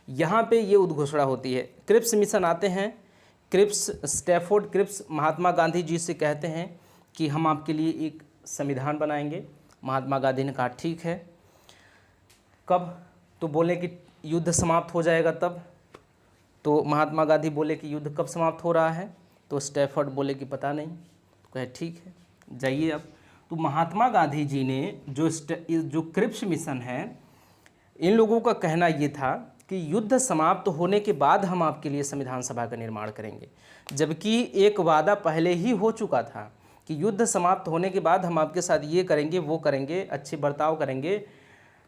यहाँ पे ये उद्घोषणा होती है। क्रिप्स मिशन आते हैं, Cripps, Stafford Cripps Mahatma Gandhi ji से कहते हैं कि हम आपके लिए एक संविधान बनाएंगे। महात्मा गांधी ने कहा ठीक है। कब? तो बोले कि युद्ध समाप्त हो जाएगा तब। तो महात्मा गांधी बोले कि युद्ध कब समाप्त हो रहा है? तो स्टैफोर्ड बोले कि पता नहीं। तो कहे ठीक है, जाइए अब। तो महात्मा गांधी जी ने जो क्रिप्स मिशन है, इन लोगों का कहना ये था कि युद्ध समाप्त होने के बाद हम आपके लिए संविधान सभा का निर्माण करेंगे, जबकि एक वादा पहले ही हो चुका था कि युद्ध समाप्त होने के बाद हम आपके साथ ये करेंगे, वो करेंगे, अच्छे बर्ताव करेंगे।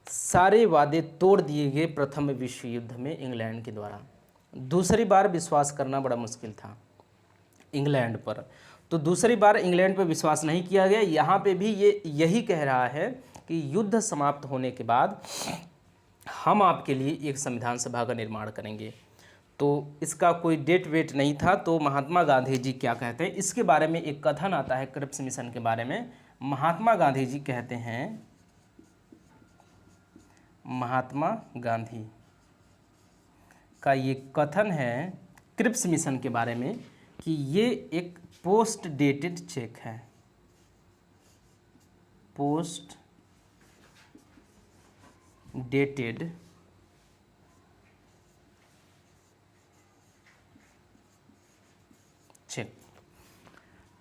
सारे वादे तोड़ दिए गए प्रथम विश्व युद्ध में इंग्लैंड के द्वारा। दूसरी बार विश्वास करना बड़ा मुश्किल था इंग्लैंड पर। तो दूसरी बार इंग्लैंड पर विश्वास नहीं किया गया। यहाँ पे भी ये यही कह रहा है कि युद्ध समाप्त होने के बाद हम आपके लिए एक संविधान सभा का निर्माण करेंगे। तो इसका कोई डेट वेट नहीं था। तो महात्मा गांधी जी क्या कहते हैं, इसके बारे में एक कथन आता है क्रिप्स मिशन के बारे में। महात्मा गांधी जी कहते हैं, महात्मा गांधी का ये कथन है क्रिप्स मिशन के बारे में कि ये एक पोस्ट डेटेड चेक है। Post dated check.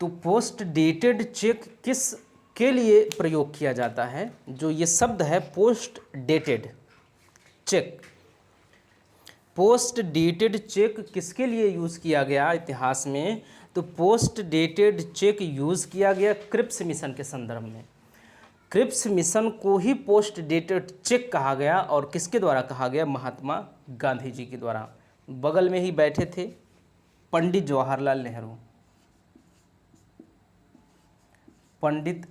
तो पोस्ट डेटेड चेक किस के लिए प्रयोग किया जाता है? जो ये शब्द है post dated check, post dated check किसके लिए यूज़ किया गया इतिहास में? तो पोस्ट डेटेड चेक यूज़ किया गया क्रिप्स मिशन के संदर्भ में। क्रिप्स मिशन को ही पोस्ट डेटेड चेक कहा गया, और किसके द्वारा कहा गया? महात्मा गांधी जी के द्वारा। बगल में ही बैठे थे पंडित जवाहरलाल नेहरू। पंडित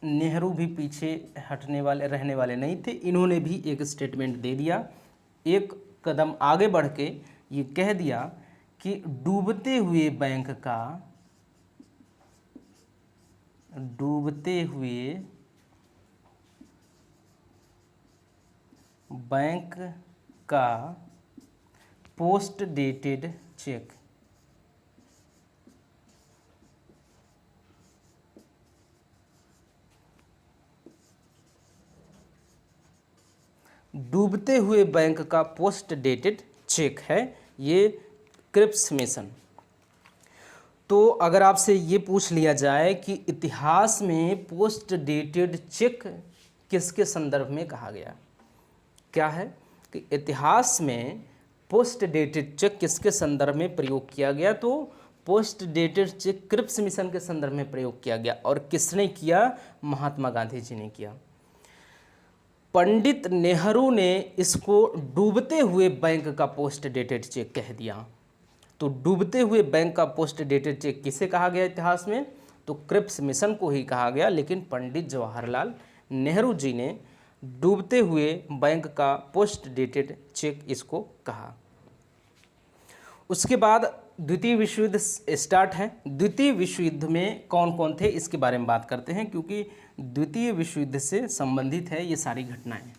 नेहरू भी पीछे रहने वाले नहीं थे। इन्होंने भी एक स्टेटमेंट दे दिया, एक कदम आगे बढ़ के ये कह दिया कि डूबते हुए बैंक का पोस्ट डेटेड चेक डूबते हुए बैंक का पोस्ट डेटेड चेक है ये क्रिप्स मिशन। तो अगर आपसे ये पूछ लिया जाए कि इतिहास में पोस्ट डेटेड चेक किसके संदर्भ में कहा गया, क्या है कि इतिहास में पोस्ट डेटेड चेक किसके संदर्भ में प्रयोग किया गया, तो post dated cheque Cripps mission के संदर्भ में प्रयोग किया गया। और किसने किया? महात्मा गांधी जी ने किया। पंडित नेहरू ने इसको डूबते हुए बैंक का पोस्ट डेटेड चेक कह दिया। तो डूबते हुए बैंक का पोस्ट डेटेड चेक किसे कहा गया इतिहास में? तो क्रिप्स मिशन को ही कहा गया, लेकिन पंडित जवाहरलाल नेहरू जी ने डूबते हुए बैंक का पोस्ट डेटेड चेक इसको कहा। उसके बाद द्वितीय विश्व युद्ध स्टार्ट है। द्वितीय विश्व युद्ध में कौन कौन थे इसके बारे में बात करते हैं, क्योंकि द्वितीय विश्व युद्ध से संबंधित है ये सारी घटनाएं।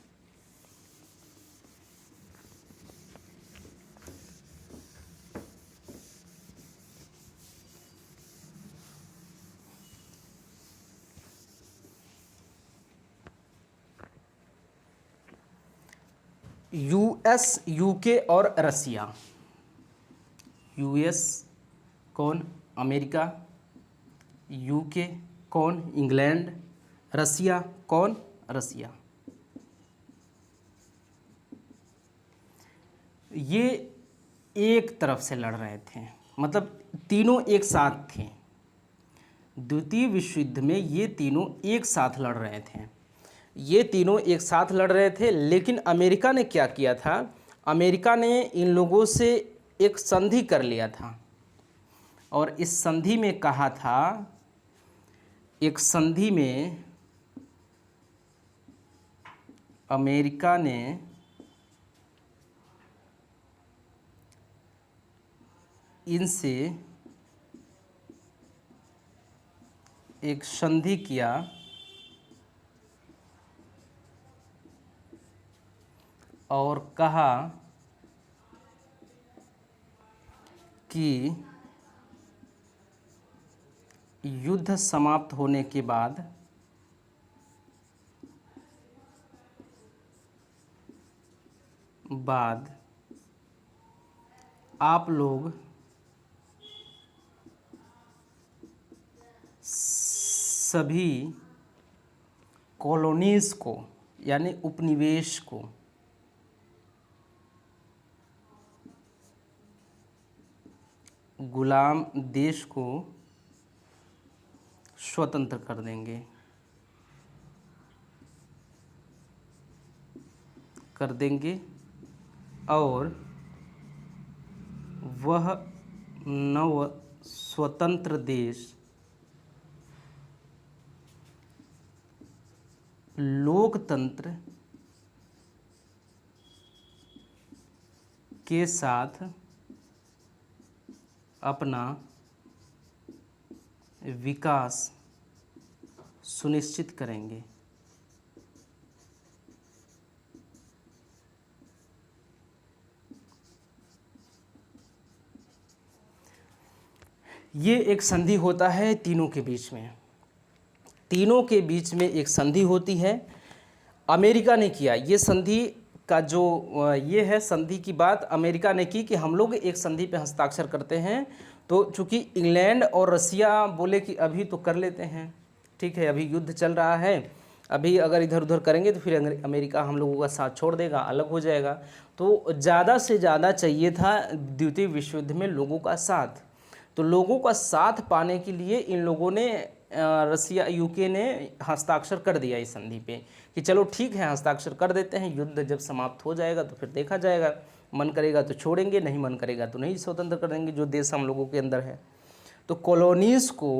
यूएस, यूके और रसिया। यूएस कौन? अमेरिका। यूके कौन? इंग्लैंड। रसिया कौन? रसिया। ये एक तरफ से लड़ रहे थे, मतलब तीनों एक साथ थे। द्वितीय विश्व युद्ध में ये तीनों एक साथ लड़ रहे थे। ये तीनों एक साथ लड़ रहे थे, लेकिन अमेरिका ने क्या किया था? अमेरिका ने इन लोगों से एक संधि कर लिया था, और इस संधि में कहा था, एक संधि में अमेरिका ने इनसे एक संधि किया और कहा कि युद्ध समाप्त होने के बाद आप लोग सभी कॉलोनीज को, यानी उपनिवेश को, गुलाम देश को स्वतंत्र कर देंगे और वह नव स्वतंत्र देश लोकतंत्र के साथ अपना विकास सुनिश्चित करेंगे। ये एक संधि होता है तीनों के बीच में। तीनों के बीच में एक संधि होती है। अमेरिका ने किया ये संधि का जो ये है संधि की बात अमेरिका ने की कि हम लोग एक संधि पे हस्ताक्षर करते हैं। तो चूंकि इंग्लैंड और रसिया बोले कि अभी तो कर लेते हैं, ठीक है, अभी युद्ध चल रहा है, अभी अगर इधर उधर करेंगे तो फिर अमेरिका हम लोगों का साथ छोड़ देगा, अलग हो जाएगा। तो ज़्यादा से ज़्यादा चाहिए था द्वितीय विश्व युद्ध में लोगों का साथ। तो लोगों का साथ पाने के लिए इन लोगों ने रसिया, यूके ने हस्ताक्षर कर दिया इस संधि पे कि चलो ठीक है हस्ताक्षर कर देते हैं, युद्ध जब समाप्त हो जाएगा तो फिर देखा जाएगा, मन करेगा तो छोड़ेंगे, नहीं मन करेगा तो नहीं, स्वतंत्र कर देंगे जो देश हम लोगों के अंदर है। तो कॉलोनीज को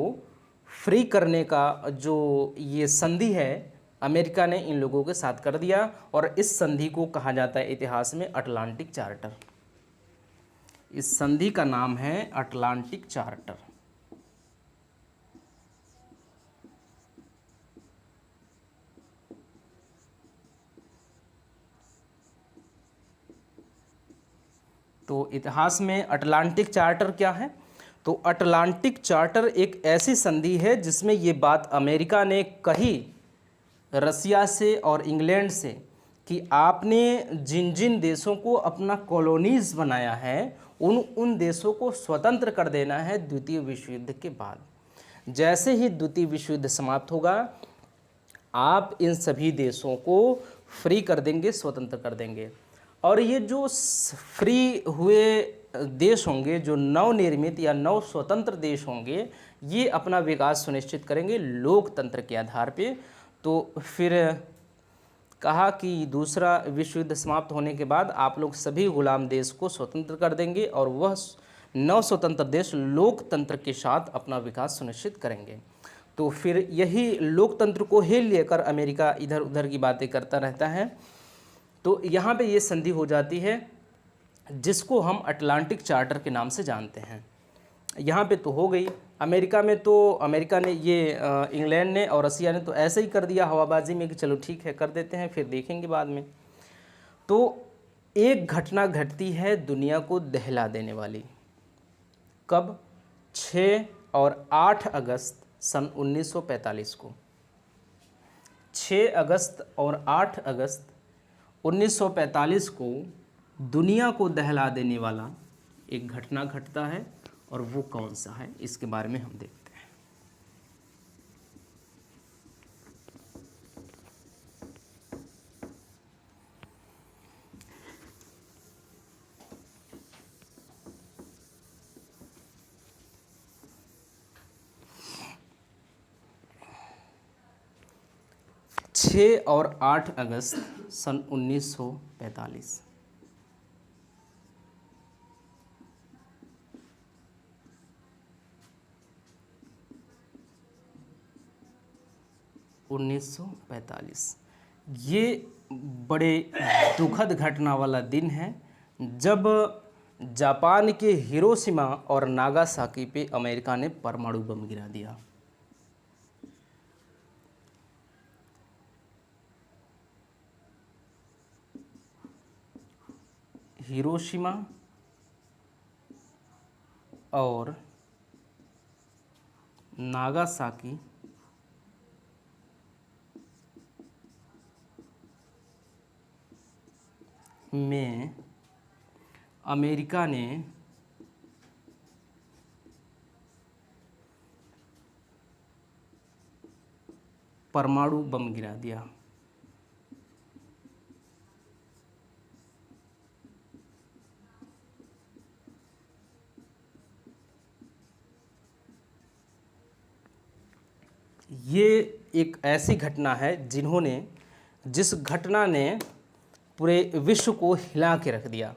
फ्री करने का जो ये संधि है अमेरिका ने इन लोगों के साथ कर दिया, और इस संधि को कहा जाता है इतिहास में अटलांटिक चार्टर। इस संधि का नाम है अटलांटिक चार्टर। तो इतिहास में अटलांटिक चार्टर क्या है? तो अटलांटिक चार्टर एक ऐसी संधि है जिसमें ये बात अमेरिका ने कही रसिया से और इंग्लैंड से कि आपने जिन जिन देशों को अपना कॉलोनीज बनाया है उन देशों को स्वतंत्र कर देना है द्वितीय विश्व युद्ध के बाद। जैसे ही द्वितीय विश्व युद्ध समाप्त होगा आप इन सभी देशों को फ्री कर देंगे, स्वतंत्र कर देंगे। और ये जो फ्री हुए देश होंगे, जो नवनिर्मित या नव स्वतंत्र देश होंगे, ये अपना विकास सुनिश्चित करेंगे लोकतंत्र के आधार पे। तो फिर कहा कि दूसरा विश्व युद्ध समाप्त होने के बाद आप लोग सभी गुलाम देश को स्वतंत्र कर देंगे और वह नव स्वतंत्र देश लोकतंत्र के साथ अपना विकास सुनिश्चित करेंगे। तो फिर यही लोकतंत्र को ही लेकर अमेरिका इधर उधर की बातें करता रहता है। तो यहाँ पे ये संधि हो जाती है जिसको हम अटलांटिक चार्टर के नाम से जानते हैं। यहाँ पे तो हो गई। अमेरिका में तो अमेरिका ने ये इंग्लैंड ने और रसिया ने तो ऐसे ही कर दिया हवाबाजी में कि चलो ठीक है कर देते हैं, फिर देखेंगे बाद में। तो एक घटना घटती है दुनिया को दहला देने वाली। कब? 6 और 8 अगस्त सन 1945 को। 6 अगस्त और 8 अगस्त 1945 को दुनिया को दहला देने वाला एक घटना घटता है। और वो कौन सा है इसके बारे में हम देखते हैं। छः और 8 अगस्त सन 1945। ये बड़े दुखद घटना वाला दिन है जब जापान के हिरोशिमा और नागासाकी पे अमेरिका ने परमाणु बम गिरा दिया। हिरोशिमा और नागासाकी में अमेरिका ने परमाणु बम गिरा दिया। ये एक ऐसी घटना है जिस घटना ने पूरे विश्व को हिला के रख दिया।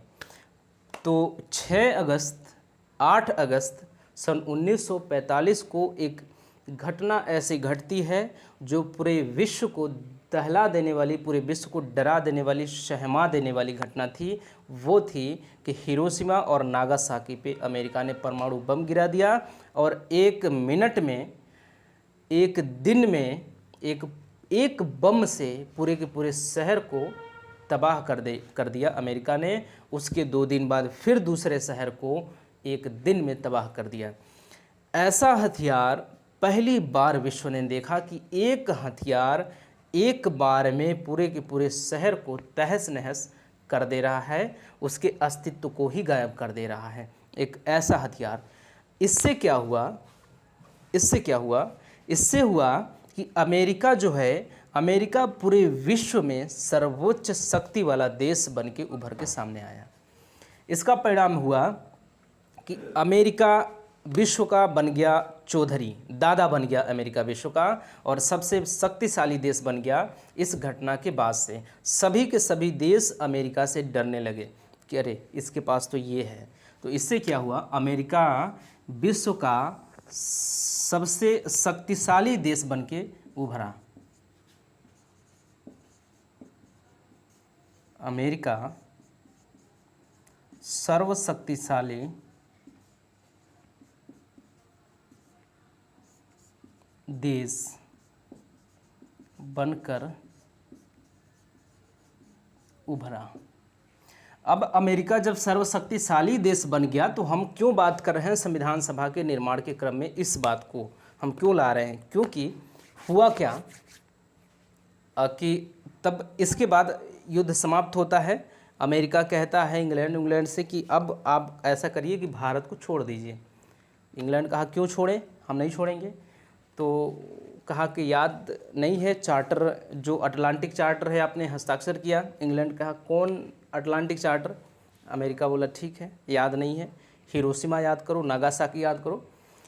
तो 6 अगस्त 8 अगस्त सन 1945 को एक घटना ऐसी घटती है जो पूरे विश्व को दहला देने वाली, पूरे विश्व को डरा देने वाली, सहमा देने वाली घटना थी। वो थी कि हिरोशिमा और नागासाकी पे अमेरिका ने परमाणु बम गिरा दिया और 1 मिनट में, 1 दिन में एक बम से पूरे के पूरे शहर को तबाह कर दिया अमेरिका ने। उसके 2 दिन बाद फिर दूसरे शहर को 1 दिन में तबाह कर दिया। ऐसा हथियार पहली बार विश्व ने देखा कि एक हथियार एक बार में पूरे के पूरे शहर को तहस नहस कर दे रहा है, उसके अस्तित्व को ही गायब कर दे रहा है। एक ऐसा हथियार। इससे क्या हुआ? इससे हुआ कि अमेरिका जो है, अमेरिका पूरे विश्व में सर्वोच्च शक्ति वाला देश बन के उभर के सामने आया। इसका परिणाम हुआ कि अमेरिका विश्व का बन गया चौधरी, दादा बन गया अमेरिका विश्व का और सबसे शक्तिशाली देश बन गया। इस घटना के बाद से सभी के सभी देश अमेरिका से डरने लगे कि अरे इसके पास तो ये है। तो इससे क्या हुआ? अमेरिका विश्व का सबसे शक्तिशाली देश बन के उभरा। अमेरिका सर्वशक्तिशाली देश बनकर उभरा। अब अमेरिका जब सर्वशक्तिशाली देश बन गया तो हम क्यों बात कर रहे हैं संविधान सभा के निर्माण के क्रम में? इस बात को हम क्यों ला रहे हैं? क्योंकि हुआ क्या कि तब इसके बाद युद्ध समाप्त होता है। अमेरिका कहता है इंग्लैंड से कि अब आप ऐसा करिए कि भारत को छोड़ दीजिए। इंग्लैंड कहा क्यों छोड़ें, हम नहीं छोड़ेंगे। तो कहा कि याद नहीं है चार्टर, जो अटलांटिक चार्टर है आपने हस्ताक्षर किया। इंग्लैंड कहा कौन अटलांटिक चार्टर, अमेरिका बोला ठीक है याद नहीं है। हिरोशिमा याद करो, नागासाकी याद करो।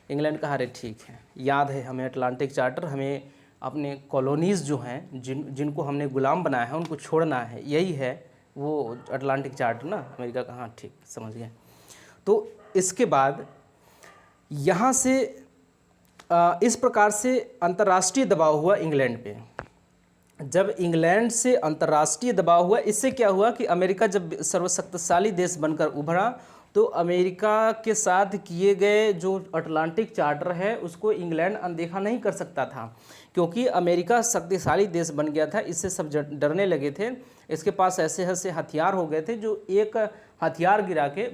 इंग्लैंड कहा अरे ठीक है याद है हमें अटलांटिक चार्टर, हमें अपने कॉलोनीज़ जो हैं जिनको हमने गुलाम बनाया है उनको छोड़ना है, यही है वो अटलांटिक चार्टर ना। अमेरिका कहा हाँ ठीक समझ गए। तो इसके बाद यहाँ से इस प्रकार से अंतर्राष्ट्रीय दबाव हुआ इंग्लैंड पे। जब इंग्लैंड से अंतर्राष्ट्रीय दबाव हुआ, इससे क्या हुआ कि अमेरिका जब सर्वशक्तिशाली देश बनकर उभरा तो अमेरिका के साथ किए गए जो अटलांटिक चार्टर है उसको इंग्लैंड अनदेखा नहीं कर सकता था, क्योंकि अमेरिका शक्तिशाली देश बन गया था। इससे सब डरने लगे थे। इसके पास ऐसे ऐसे हथियार हो गए थे जो एक हथियार गिरा के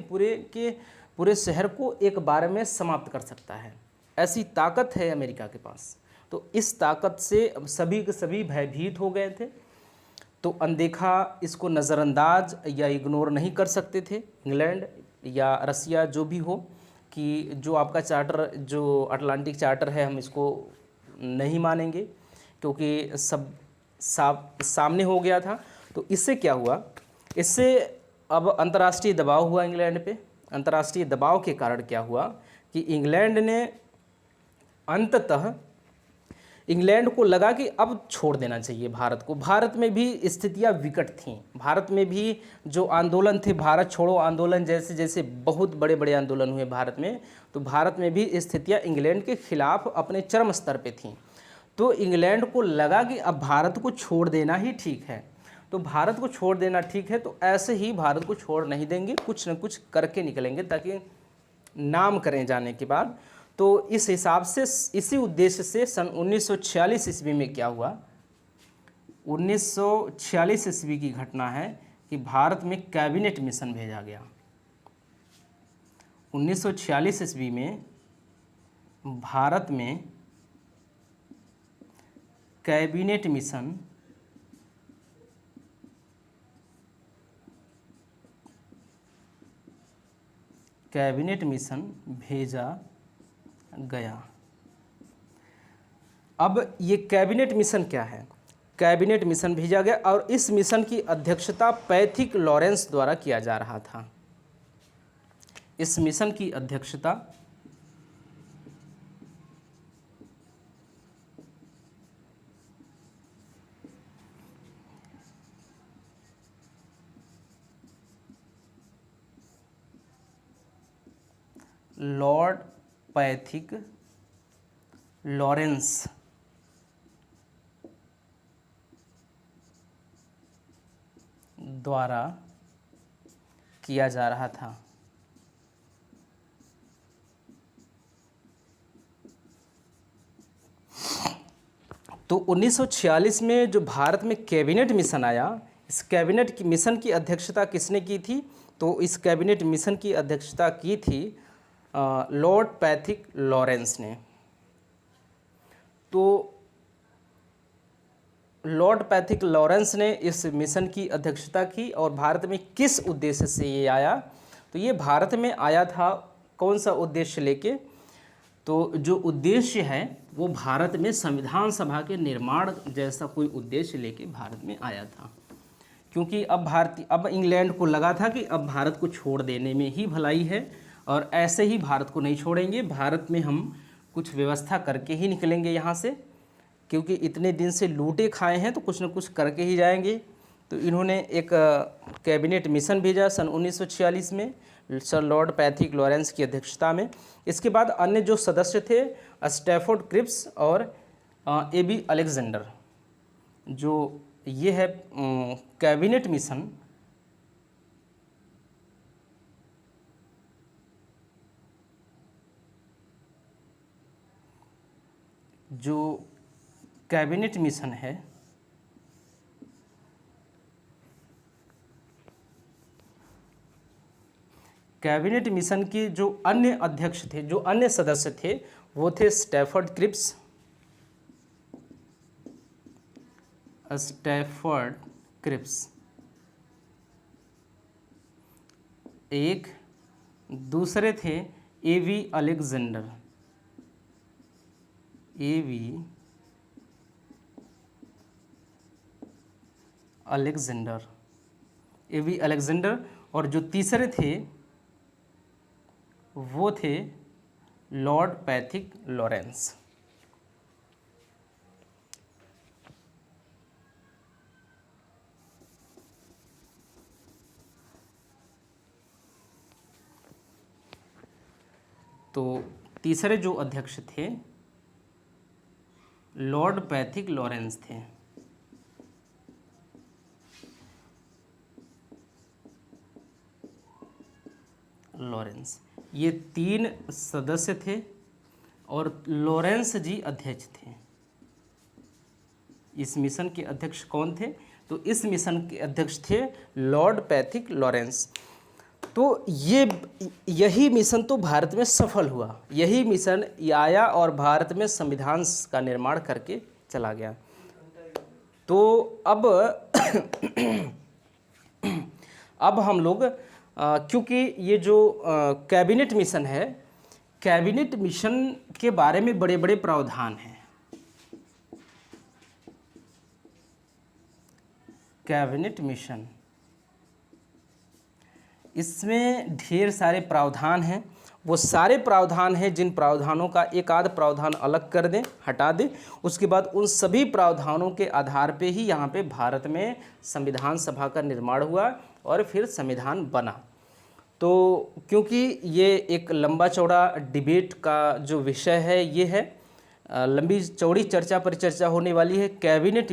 पूरे शहर को एक बार में समाप्त कर सकता है। ऐसी ताकत है अमेरिका के पास। तो इस ताकत से सभी के सभी भयभीत हो गए थे। तो अनदेखा, इसको नज़रअंदाज या इग्नोर नहीं कर सकते थे इंग्लैंड या रसिया जो भी हो, कि जो आपका चार्टर, जो अटलांटिक चार्टर है हम इसको नहीं मानेंगे, क्योंकि सब सामने हो गया था। तो इससे क्या हुआ, इससे अब अंतर्राष्ट्रीय दबाव हुआ इंग्लैंड पे। अंतर्राष्ट्रीय दबाव के कारण क्या हुआ कि इंग्लैंड ने अंततः, इंग्लैंड को लगा कि अब छोड़ देना चाहिए भारत को। भारत में भी स्थितियां विकट थीं। भारत में भी जो आंदोलन थे, भारत छोड़ो आंदोलन जैसे जैसे बहुत बड़े बड़े आंदोलन हुए भारत में, तो भारत में भी स्थितियां इंग्लैंड के खिलाफ अपने चरम स्तर पे थीं। तो इंग्लैंड को लगा कि अब भारत को छोड़ देना ही ठीक है। तो भारत को छोड़ देना ठीक है, तो ऐसे ही भारत को छोड़ नहीं देंगे, कुछ न कुछ करके निकलेंगे ताकि नाम करें जाने के बाद। तो इस हिसाब से, इसी उद्देश्य से सन 1946 ईस्वी में क्या हुआ, 1946 ईस्वी की घटना है कि भारत में कैबिनेट मिशन भेजा गया। 1946 ईस्वी में भारत में कैबिनेट मिशन भेजा गया। अब ये कैबिनेट मिशन क्या है, कैबिनेट मिशन भेजा गया और इस मिशन की अध्यक्षता पैथिक लॉरेंस द्वारा किया जा रहा था। इस मिशन की अध्यक्षता लॉर्ड पैथिक लॉरेंस द्वारा किया जा रहा था। तो 1946 में जो भारत में कैबिनेट मिशन आया, इस कैबिनेट की मिशन की अध्यक्षता किसने की थी, तो इस कैबिनेट मिशन की अध्यक्षता की थी लॉर्ड पैथिक लॉरेंस ने। तो लॉर्ड पैथिक लॉरेंस ने इस मिशन की अध्यक्षता की और भारत में किस उद्देश्य से ये आया, तो ये भारत में आया था कौन सा उद्देश्य लेके, तो जो उद्देश्य है वो भारत में संविधान सभा के निर्माण जैसा कोई उद्देश्य लेके भारत में आया था। क्योंकि अब इंग्लैंड को लगा था कि अब भारत को छोड़ देने में ही भलाई है और ऐसे ही भारत को नहीं छोड़ेंगे, भारत में हम कुछ व्यवस्था करके ही निकलेंगे यहाँ से, क्योंकि इतने दिन से लूटे खाए हैं तो कुछ न कुछ करके ही जाएंगे। तो इन्होंने एक कैबिनेट मिशन भेजा सन 1946 में सर लॉर्ड पैथिक लॉरेंस की अध्यक्षता में। इसके बाद अन्य जो सदस्य थे स्टैफोर्ड क्रिप्स और ए.बी. अलेक्जेंडर, जो ये है कैबिनेट मिशन जो कैबिनेट मिशन है कैबिनेट मिशन के जो अन्य अध्यक्ष थे, जो अन्य सदस्य थे, वो थे स्टैफोर्ड क्रिप्स एक, दूसरे थे एवी अलेक्जेंडर, एवी अलेक्जेंडर, एवी अलेक्जेंडर। और जो तीसरे थे वो थे लॉर्ड पैथिक लॉरेंस। तो तीसरे जो अध्यक्ष थे लॉर्ड पैथिक लॉरेंस थे। लॉरेंस, ये 3 सदस्य थे और लॉरेंस जी अध्यक्ष थे। इस मिशन के अध्यक्ष कौन थे? तो इस मिशन के अध्यक्ष थे लॉर्ड पैथिक लॉरेंस। तो यही मिशन तो भारत में सफल हुआ। यही मिशन आया और भारत में संविधान का निर्माण करके चला गया। तो अब हम लोग क्योंकि ये जो कैबिनेट मिशन है, कैबिनेट मिशन के बारे में बड़े बड़े प्रावधान हैं। कैबिनेट मिशन, इसमें ढेर सारे प्रावधान हैं। वो सारे प्रावधान हैं जिन प्रावधानों का एक आध प्रावधान अलग कर दें, हटा दें, उसके बाद उन सभी प्रावधानों के आधार पे ही यहाँ पे भारत में संविधान सभा का निर्माण हुआ और फिर संविधान बना। तो क्योंकि ये एक लंबा चौड़ा डिबेट का जो विषय है, ये है लंबी चौड़ी चर्चा परिचर्चा होने वाली है। कैबिनेट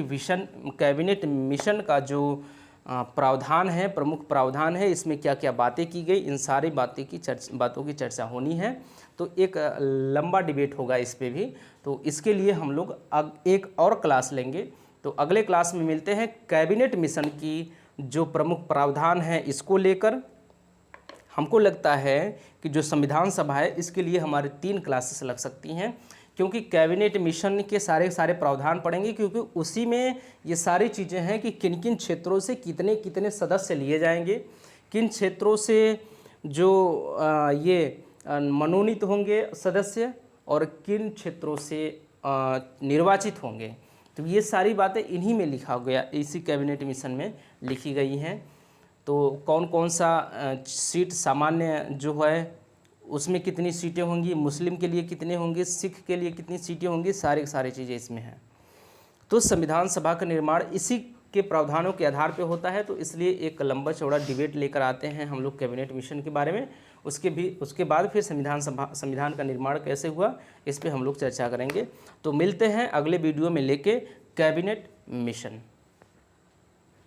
मिशन का जो प्रावधान है, प्रमुख प्रावधान है, इसमें क्या क्या बातें की गई, इन सारी बातों की चर्चा होनी है। तो एक लंबा डिबेट होगा इस पे भी। तो इसके लिए हम लोग एक और क्लास लेंगे। तो अगले क्लास में मिलते हैं। कैबिनेट मिशन की जो प्रमुख प्रावधान है इसको लेकर हमको लगता है कि जो संविधान सभा है इसके लिए हमारे 3 क्लासेस लग सकती हैं, क्योंकि कैबिनेट मिशन के सारे प्रावधान पढ़ेंगे, क्योंकि उसी में ये सारी चीज़ें हैं कि किन किन क्षेत्रों से कितने कितने सदस्य लिए जाएंगे, किन क्षेत्रों से जो ये मनोनीत होंगे सदस्य और किन क्षेत्रों से निर्वाचित होंगे। तो ये सारी बातें इन्हीं में लिखा गया, इसी कैबिनेट मिशन में लिखी गई हैं। तो कौन कौन सा सीट सामान्य जो है उसमें कितनी सीटें होंगी, मुस्लिम के लिए कितने होंगे, सिख के लिए कितनी सीटें होंगी, सारी चीज़ें इसमें हैं। तो संविधान सभा का निर्माण इसी के प्रावधानों के आधार पर होता है। तो इसलिए एक लंबा चौड़ा डिबेट लेकर आते हैं हम लोग कैबिनेट मिशन के बारे में। उसके बाद फिर संविधान का निर्माण कैसे हुआ इस पर हम लोग चर्चा करेंगे। तो मिलते हैं अगले वीडियो में लेके कैबिनेट मिशन।